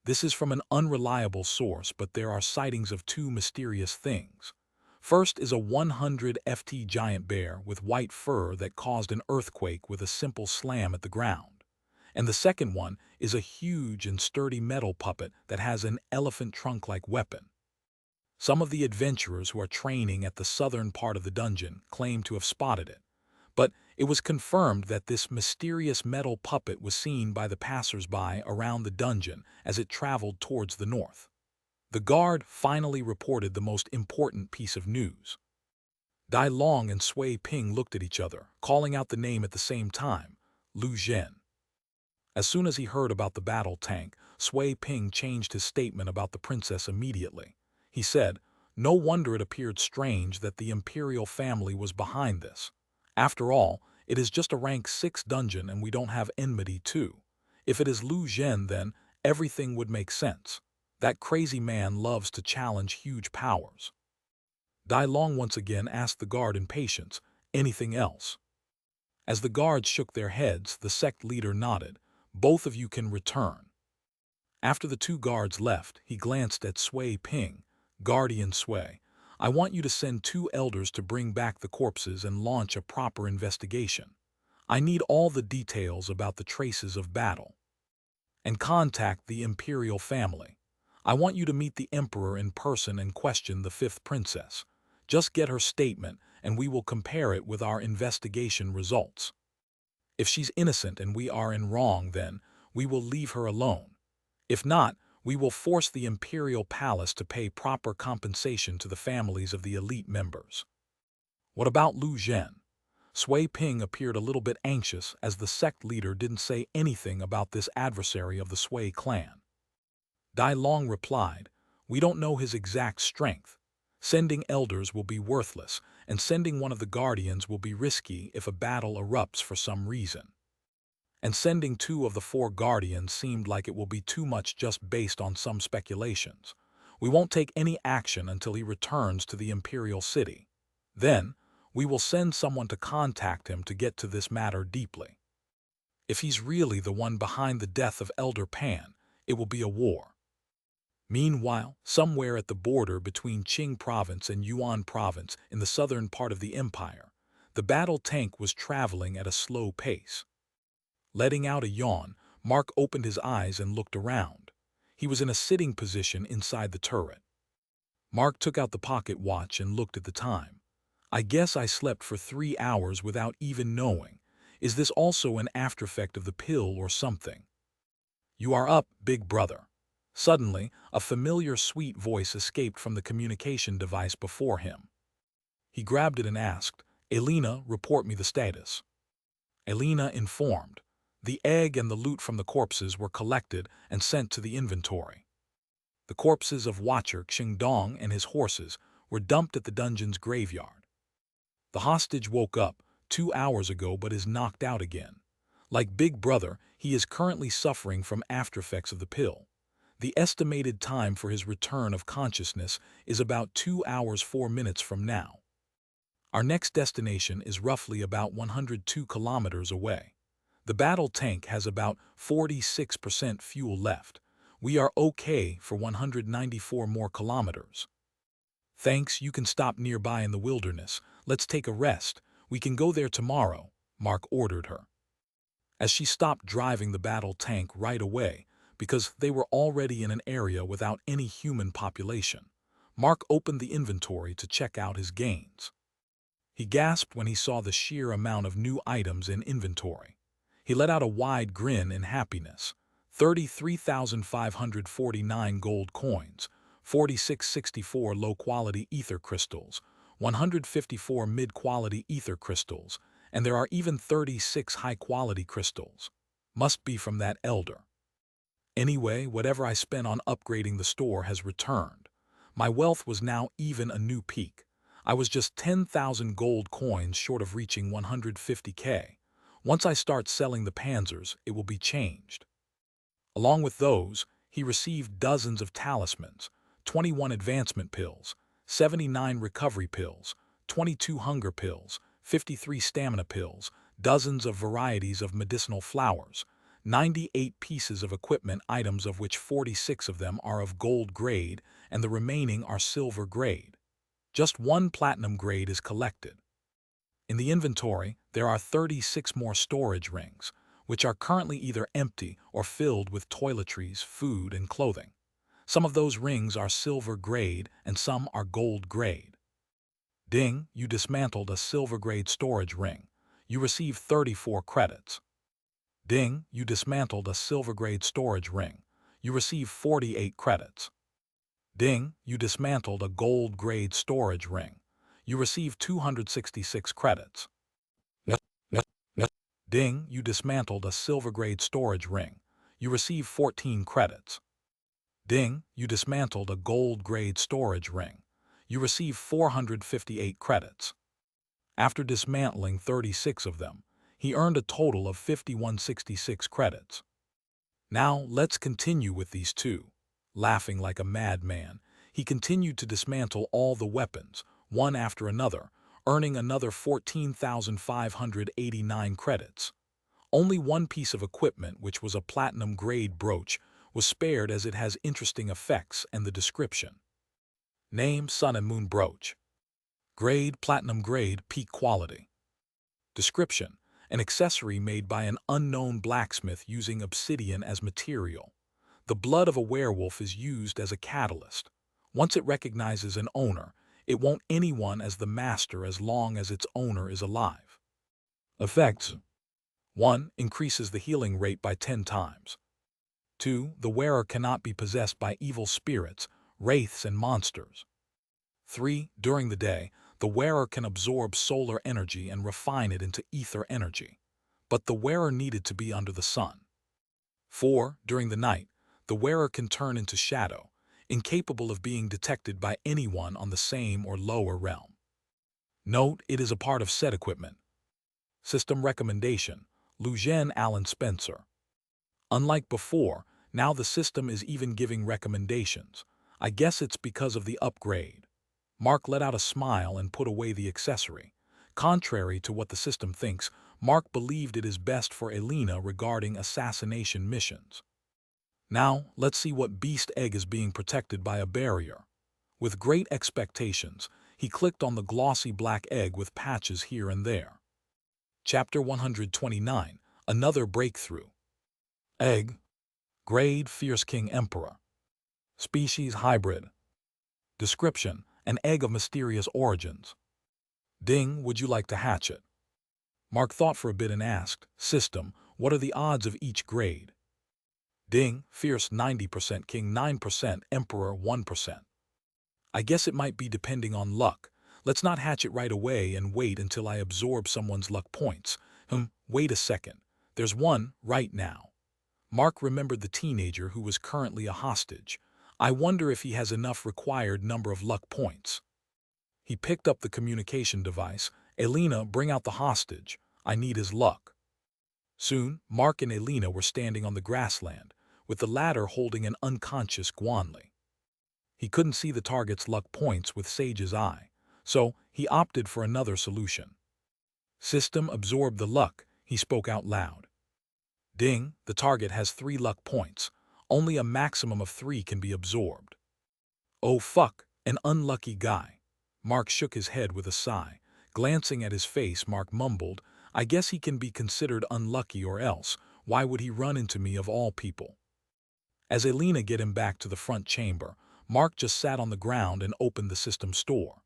"This is from an unreliable source, but there are sightings of two mysterious things. First is a 100 FT giant bear with white fur that caused an earthquake with a simple slam at the ground. And the second one is a huge and sturdy metal puppet that has an elephant trunk-like weapon. Some of the adventurers who are training at the southern part of the dungeon claim to have spotted it, but it was confirmed that this mysterious metal puppet was seen by the passers-by around the dungeon as it traveled towards the north." The guard finally reported the most important piece of news. Dai Long and Sui Ping looked at each other, calling out the name at the same time, "Lu Zhen." As soon as he heard about the battle tank, Sui Ping changed his statement about the princess immediately. He said, "No wonder it appeared strange that the imperial family was behind this. After all, it is just a rank 6 dungeon and we don't have enmity too. If it is Lu Zhen, then everything would make sense. That crazy man loves to challenge huge powers." Dai Long once again asked the guard in patience, "Anything else?" As the guards shook their heads, the sect leader nodded. "Both of you can return." After the two guards left, he glanced at Sui Ping. "Guardian Sui, I want you to send 2 elders to bring back the corpses and launch a proper investigation. I need all the details about the traces of battle. And contact the imperial family. I want you to meet the emperor in person and question the 5th princess. Just get her statement and we will compare it with our investigation results. If she's innocent and we are in wrong, then we will leave her alone. If not, we will force the imperial palace to pay proper compensation to the families of the elite members." "What about Lu Zhen?" Sui Ping appeared a little bit anxious as the sect leader didn't say anything about this adversary of the Sui clan. Dai Long replied, "We don't know his exact strength. Sending elders will be worthless, and sending one of the guardians will be risky if a battle erupts for some reason. And sending 2 of the 4 guardians seemed like it will be too much just based on some speculations. We won't take any action until he returns to the imperial city. Then, we will send someone to contact him to get to this matter deeply. If he's really the one behind the death of Elder Pan, it will be a war." Meanwhile, somewhere at the border between Qing province and Yuan province in the southern part of the empire, the battle tank was traveling at a slow pace. Letting out a yawn, Mark opened his eyes and looked around. He was in a sitting position inside the turret. Mark took out the pocket watch and looked at the time. "I guess I slept for 3 hours without even knowing. Is this also an aftereffect of the pill or something?" "You are up, big brother." Suddenly, a familiar sweet voice escaped from the communication device before him. He grabbed it and asked, "Elena, report me the status." Elena informed. The egg and the loot from the corpses were collected and sent to the inventory. The corpses of Watcher Xingdong and his horses were dumped at the dungeon's graveyard. The hostage woke up 2 hours ago but is knocked out again. Like Big Brother, he is currently suffering from aftereffects of the pill. The estimated time for his return of consciousness is about 2 hours 4 minutes from now. Our next destination is roughly about 102 kilometers away. The battle tank has about 46% fuel left. We are okay for 194 more kilometers. Thanks, you can stop nearby in the wilderness. Let's take a rest. We can go there tomorrow, Mark ordered her. As she stopped driving the battle tank right away, because they were already in an area without any human population, Mark opened the inventory to check out his gains. He gasped when he saw the sheer amount of new items in inventory. He let out a wide grin in happiness. 33,549 gold coins, 4664 low-quality ether crystals, 154 mid-quality ether crystals, and there are even 36 high-quality crystals. Must be from that elder. Anyway, whatever I spent on upgrading the store has returned. My wealth was now even a new peak. I was just 10,000 gold coins short of reaching 150K. Once I start selling the panzers, it will be changed. Along with those, he received dozens of talismans, 21 advancement pills, 79 recovery pills, 22 hunger pills, 53 stamina pills, dozens of varieties of medicinal flowers, 98 pieces of equipment items of which 46 of them are of gold grade and the remaining are silver grade. Just one platinum grade is collected. In the inventory, there are 36 more storage rings, which are currently either empty or filled with toiletries, food, and clothing. Some of those rings are silver grade and some are gold grade. Ding, you dismantled a silver grade storage ring. You receive 34 credits. Ding, you dismantled a silver grade storage ring. You receive 48 credits. Ding, you dismantled a gold grade storage ring. You receive 266 credits. Ding, you dismantled a silver grade storage ring. You receive 14 credits. Ding, you dismantled a gold grade storage ring. You receive 458 credits. After dismantling 36 of them, he earned a total of 5166 credits. Now let's continue with these two. Laughing like a madman, he continued to dismantle all the weapons, one after another, earning another 14,589 credits. Only one piece of equipment, which was a platinum-grade brooch, was spared as it has interesting effects and the description. Name: Sun and Moon Brooch. Grade: Platinum grade, peak quality. Description: an accessory made by an unknown blacksmith using obsidian as material. The blood of a werewolf is used as a catalyst. Once it recognizes an owner, it won't anyone as the master as long as its owner is alive. Effects: 1. Increases the healing rate by 10 times. 2. The wearer cannot be possessed by evil spirits, wraiths, and monsters. 3. During the day, the wearer can absorb solar energy and refine it into ether energy. But the wearer needed to be under the sun. 4. During the night, the wearer can turn into shadow, incapable of being detected by anyone on the same or lower realm. Note: it is a part of set equipment. System recommendation: Lu Zhen, Alan Spencer. Unlike before, now the system is even giving recommendations. I guess it's because of the upgrade. Mark let out a smile and put away the accessory. Contrary to what the system thinks, Mark believed it is best for Elena regarding assassination missions. Now, let's see what beast egg is being protected by a barrier. With great expectations, he clicked on the glossy black egg with patches here and there. Chapter 129, Another Breakthrough. Egg. Grade: Fierce King Emperor. Species: Hybrid. Description: an egg of mysterious origins. Ding, would you like to hatch it? Mark thought for a bit and asked, System, what are the odds of each grade? Ding, fierce 90%, king 9%, emperor 1%. I guess it might be depending on luck. Let's not hatch it right away and wait until I absorb someone's luck points. Wait a second. There's one right now. Mark remembered the teenager who was currently a hostage. I wonder if he has enough required number of luck points. He picked up the communication device. Elena, bring out the hostage. I need his luck. Soon, Mark and Elena were standing on the grassland, with the latter holding an unconscious Guanli. He couldn't see the target's luck points with Sage's eye, so he opted for another solution. System, absorb the luck, he spoke out loud. Ding, the target has 3 luck points. Only a maximum of 3 can be absorbed. Oh fuck, an unlucky guy. Mark shook his head with a sigh. Glancing at his face, Mark mumbled, I guess he can be considered unlucky, or else, why would he run into me of all people? As Elena get him back to the front chamber, Mark just sat on the ground and opened the system store.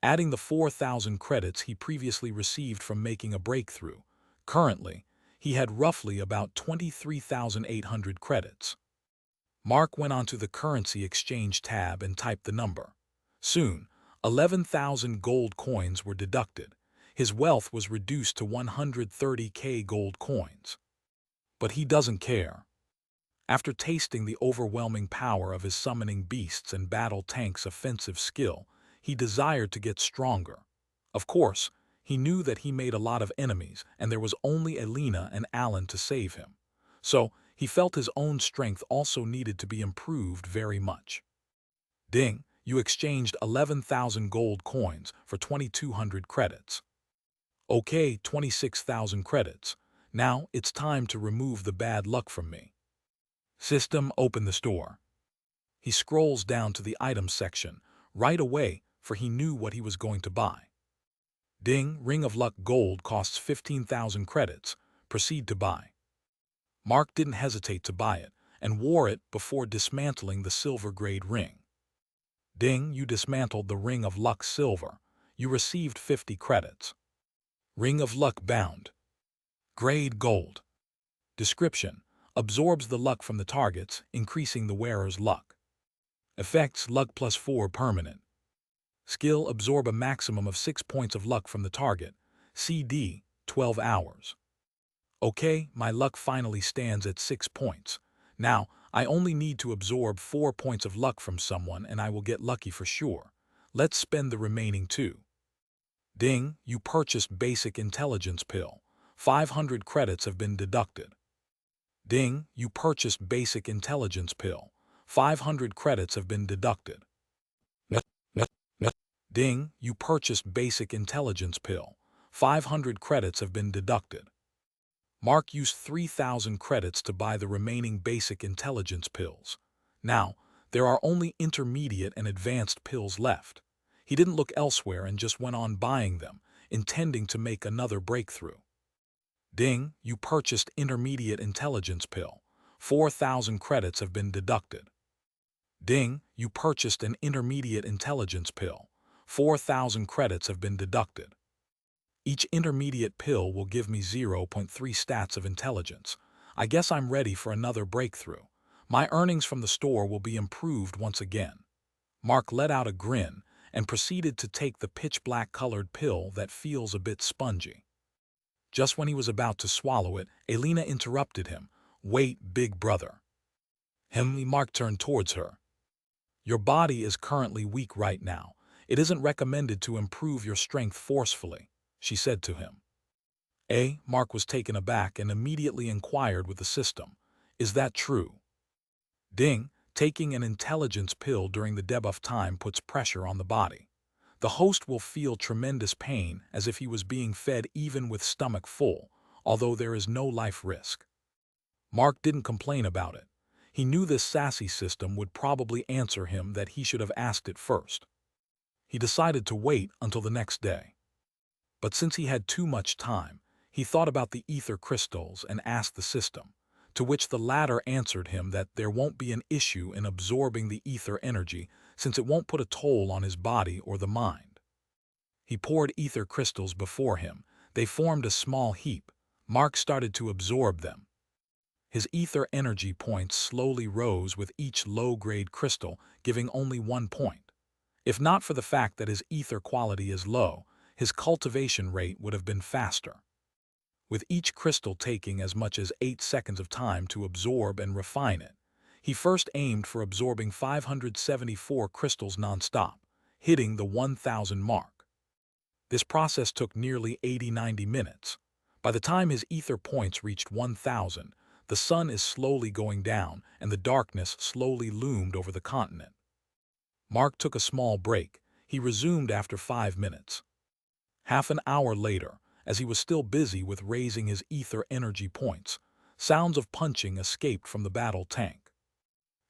Adding the 4,000 credits he previously received from making a breakthrough, currently, he had roughly about 23,800 credits. Mark went onto the currency exchange tab and typed the number. Soon, 11,000 gold coins were deducted. His wealth was reduced to 130k gold coins. But he doesn't care. After tasting the overwhelming power of his summoning beasts and battle tank's offensive skill, he desired to get stronger. Of course, he knew that he made a lot of enemies and there was only Elena and Alan to save him. So, he felt his own strength also needed to be improved very much. Ding, you exchanged 11,000 gold coins for 2,200 credits. Okay, 26,000 credits. Now it's time to remove the bad luck from me. System, open the store. He scrolls down to the items section right away, for he knew what he was going to buy. Ding, Ring of Luck gold costs 15,000 credits. Proceed to buy. Mark didn't hesitate to buy it and wore it before dismantling the silver grade ring. Ding, you dismantled the Ring of Luck silver. You received 50 credits. Ring of Luck bound. Grade gold. Description: absorbs the luck from the targets, increasing the wearer's luck. Effects: luck +4 permanent. Skill: absorb a maximum of 6 points of luck from the target. CD: 12 hours. Okay, my luck finally stands at 6 points. Now, I only need to absorb 4 points of luck from someone and I will get lucky for sure. Let's spend the remaining 2. Ding, you purchased basic intelligence pill. 500 credits have been deducted. Ding, you purchased basic intelligence pill. 500 credits have been deducted. Ding, you purchased basic intelligence pill. 500 credits have been deducted. Mark used 3,000 credits to buy the remaining basic intelligence pills. Now, there are only intermediate and advanced pills left. He didn't look elsewhere and just went on buying them, intending to make another breakthrough. Ding, you purchased intermediate intelligence pill. 4,000 credits have been deducted. Ding, you purchased an intermediate intelligence pill. 4,000 credits have been deducted. Each intermediate pill will give me 0.3 stats of intelligence. I guess I'm ready for another breakthrough. My earnings from the store will be improved once again. Mark let out a grin and proceeded to take the pitch-black colored pill that feels a bit spongy. Just when he was about to swallow it, Elena interrupted him. Wait, big brother. Mark turned towards her. Your body is currently weak right now. It isn't recommended to improve your strength forcefully, she said to him. Mark was taken aback and immediately inquired with the system. Is that true? Ding, taking an intelligence pill during the debuff time puts pressure on the body. The host will feel tremendous pain as if he was being fed even with stomach full, although there is no life risk. Mark didn't complain about it. He knew this sassy system would probably answer him that he should have asked it first. He decided to wait until the next day. But since he had too much time, he thought about the ether crystals and asked the system, to which the latter answered him that there won't be an issue in absorbing the ether energy since it won't put a toll on his body or the mind. He poured ether crystals before him. They formed a small heap. Mark started to absorb them. His ether energy points slowly rose with each low-grade crystal, giving only 1 point. If not for the fact that his ether quality is low, his cultivation rate would have been faster. With each crystal taking as much as 8 seconds of time to absorb and refine it, he first aimed for absorbing 574 crystals non-stop, hitting the 1,000 mark. This process took nearly 80–90 minutes. By the time his ether points reached 1,000, the sun is slowly going down and the darkness slowly loomed over the continent. Mark took a small break. He resumed after 5 minutes. Half an hour later, as he was still busy with raising his ether energy points, sounds of punching escaped from the battle tank.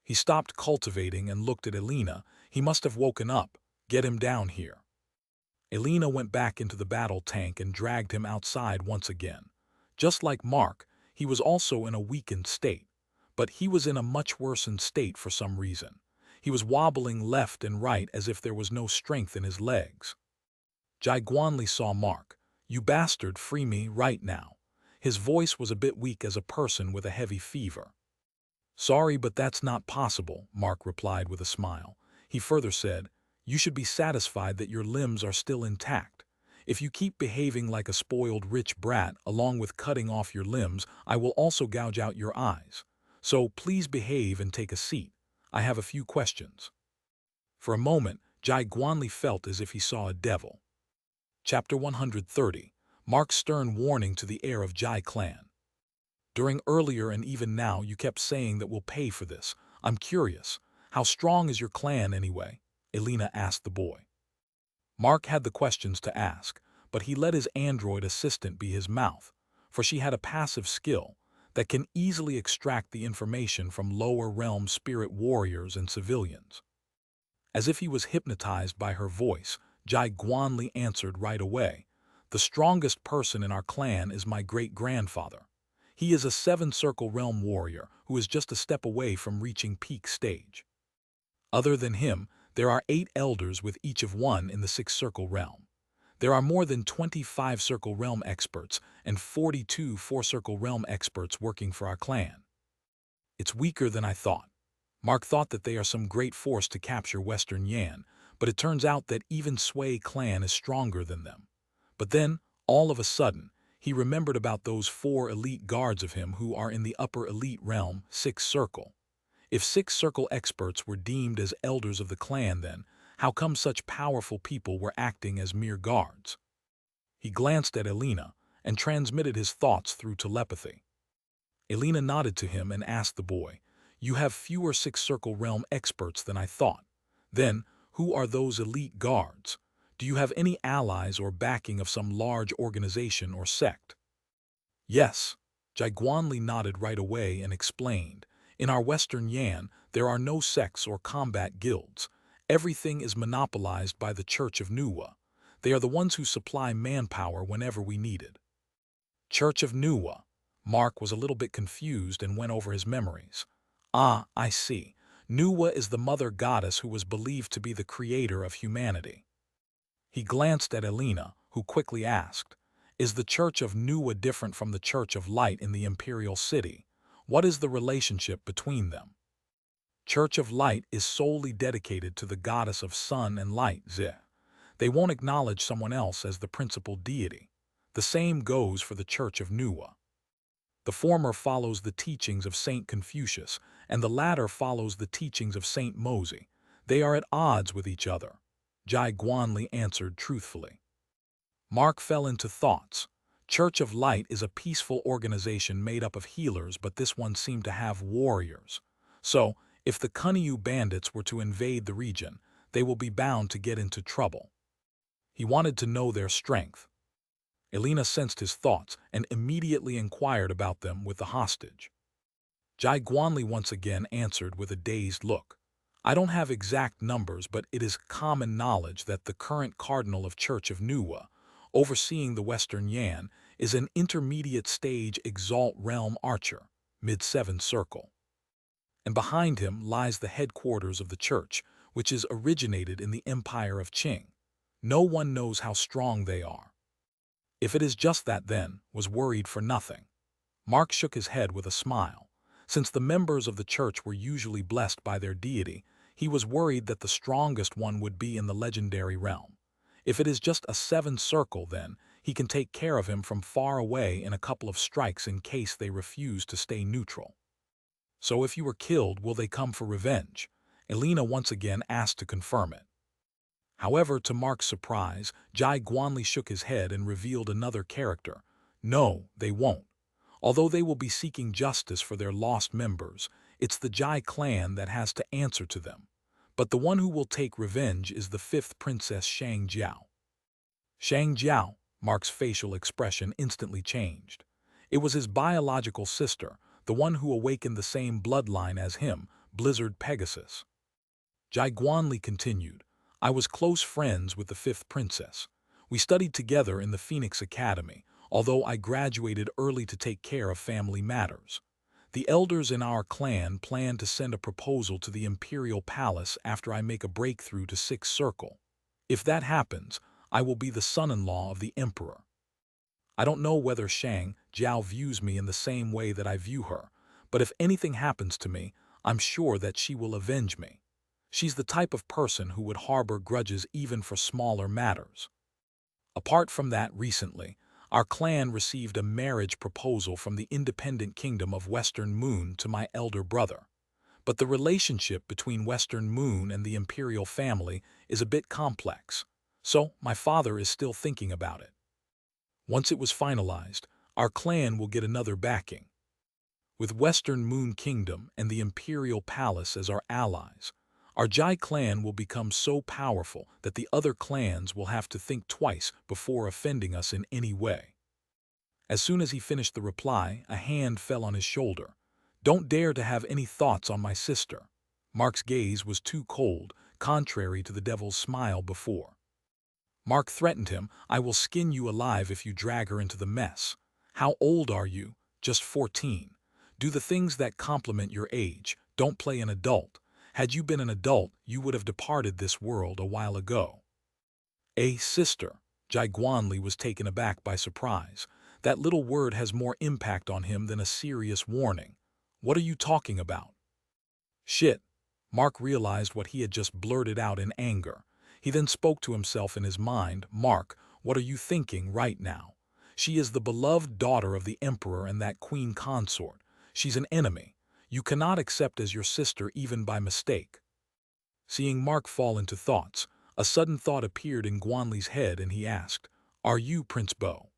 He stopped cultivating and looked at Elena. He must have woken up. Get him down here. Elena went back into the battle tank and dragged him outside once again. Just like Mark, he was also in a weakened state, but he was in a much worsened state for some reason. He was wobbling left and right as if there was no strength in his legs. Jai Guanli saw Mark. "You bastard, free me right now." His voice was a bit weak as a person with a heavy fever. "Sorry, but that's not possible," Mark replied with a smile. He further said, "You should be satisfied that your limbs are still intact. If you keep behaving like a spoiled rich brat along with cutting off your limbs, I will also gouge out your eyes. So please behave and take a seat. I have a few questions." For a moment, Jai Guanli felt as if he saw a devil. Chapter 130. Mark's stern warning to the heir of Jai clan. "During earlier and even now you kept saying that we'll pay for this. I'm curious. How strong is your clan anyway?" Elena asked the boy. Mark had the questions to ask, but he let his android assistant be his mouth, for she had a passive skill that can easily extract the information from lower realm spirit warriors and civilians. As if he was hypnotized by her voice, Jai Guanli answered right away, "The strongest person in our clan is my great-grandfather. He is a 7-circle realm warrior who is just a step away from reaching peak stage. Other than him, there are 8 elders with each of one in the 6-circle realm. There are more than 25 circle realm experts and 42 4-circle realm experts working for our clan. It's weaker than I thought." Mark thought that they are some great force to capture Western Yan, but it turns out that even Sui clan is stronger than them. But then, all of a sudden, he remembered about those 4 elite guards of him who are in the upper elite realm, 6th circle. If 6-circle experts were deemed as elders of the clan, then how come such powerful people were acting as mere guards? He glanced at Elena and transmitted his thoughts through telepathy. Elena nodded to him and asked the boy, "You have fewer 6-circle realm experts than I thought. Then, who are those elite guards? Do you have any allies or backing of some large organization or sect?" "Yes." Jai Guanli nodded right away and explained, "In our Western Yan, there are no sects or combat guilds. Everything is monopolized by the Church of Nuwa. They are the ones who supply manpower whenever we need it." Church of Nuwa. Mark was a little bit confused and went over his memories. "Ah, I see. Nuwa is the mother goddess who was believed to be the creator of humanity." He glanced at Elena, who quickly asked, "Is the Church of Nuwa different from the Church of Light in the Imperial City? What is the relationship between them?" Church of Light is solely dedicated to the goddess of sun and light, Ze. They won't acknowledge someone else as the principal deity. The same goes for the Church of Nuwa. The former follows the teachings of Saint Confucius, and the latter follows the teachings of Saint Mozi. They are at odds with each other," Jai Guanli answered truthfully. Mark fell into thoughts. Church of Light is a peaceful organization made up of healers, but this one seemed to have warriors. So, if the Kunyu bandits were to invade the region, they will be bound to get into trouble. He wanted to know their strength. Elena sensed his thoughts and immediately inquired about them with the hostage. Jai Guanli once again answered with a dazed look. "I don't have exact numbers, but it is common knowledge that the current cardinal of Church of Nuwa, overseeing the Western Yan, is an intermediate stage Exalt Realm Archer, mid-7 circle. And behind him lies the headquarters of the church, which is originated in the Empire of Qing. No one knows how strong they are." If it is just that, then was worried for nothing. Mark shook his head with a smile. Since the members of the church were usually blessed by their deity, he was worried that the strongest one would be in the legendary realm. If it is just a 7 circle, then he can take care of him from far away in a couple of strikes in case they refuse to stay neutral. So if you were killed, will they come for revenge? Elena once again asked to confirm it. However, to Mark's surprise, Jai Guanli shook his head and revealed another character. No, they won't. Although they will be seeking justice for their lost members, it's the Jai clan that has to answer to them. But the one who will take revenge is the 5th princess Shang Jiao. Shang Jiao, Mark's facial expression instantly changed. It was his biological sister, the one who awakened the same bloodline as him, Blizzard Pegasus. Jai Guanli continued, I was close friends with the 5th princess. We studied together in the Phoenix Academy, although I graduated early to take care of family matters. The elders in our clan plan to send a proposal to the Imperial Palace after I make a breakthrough to 6th circle. If that happens, I will be the son-in-law of the Emperor. I don't know whether Shang Jiao views me in the same way that I view her, but if anything happens to me, I'm sure that she will avenge me. She's the type of person who would harbor grudges even for smaller matters. Apart from that, recently, our clan received a marriage proposal from the independent kingdom of Western Moon to my elder brother. But the relationship between Western Moon and the imperial family is a bit complex, so my father is still thinking about it. Once it was finalized, our clan will get another backing. With Western Moon Kingdom and the Imperial Palace as our allies, our Jai clan will become so powerful that the other clans will have to think twice before offending us in any way. As soon as he finished the reply, a hand fell on his shoulder. Don't dare to have any thoughts on my sister. Mark's gaze was too cold, contrary to the devil's smile before. Mark threatened him, I will skin you alive if you drag her into the mess. How old are you? Just 14. Do the things that complement your age. Don't play an adult. Had you been an adult, you would have departed this world a while ago. Sister. Jai Guanli was taken aback by surprise. That little word has more impact on him than a serious warning. What are you talking about? Shit. Mark realized what he had just blurted out in anger. He then spoke to himself in his mind, Mark, what are you thinking right now? She is the beloved daughter of the Emperor and that queen consort. She's an enemy. You cannot accept as your sister even by mistake. Seeing Mark fall into thoughts, a sudden thought appeared in Guanli's head and he asked, Are you Prince Bo?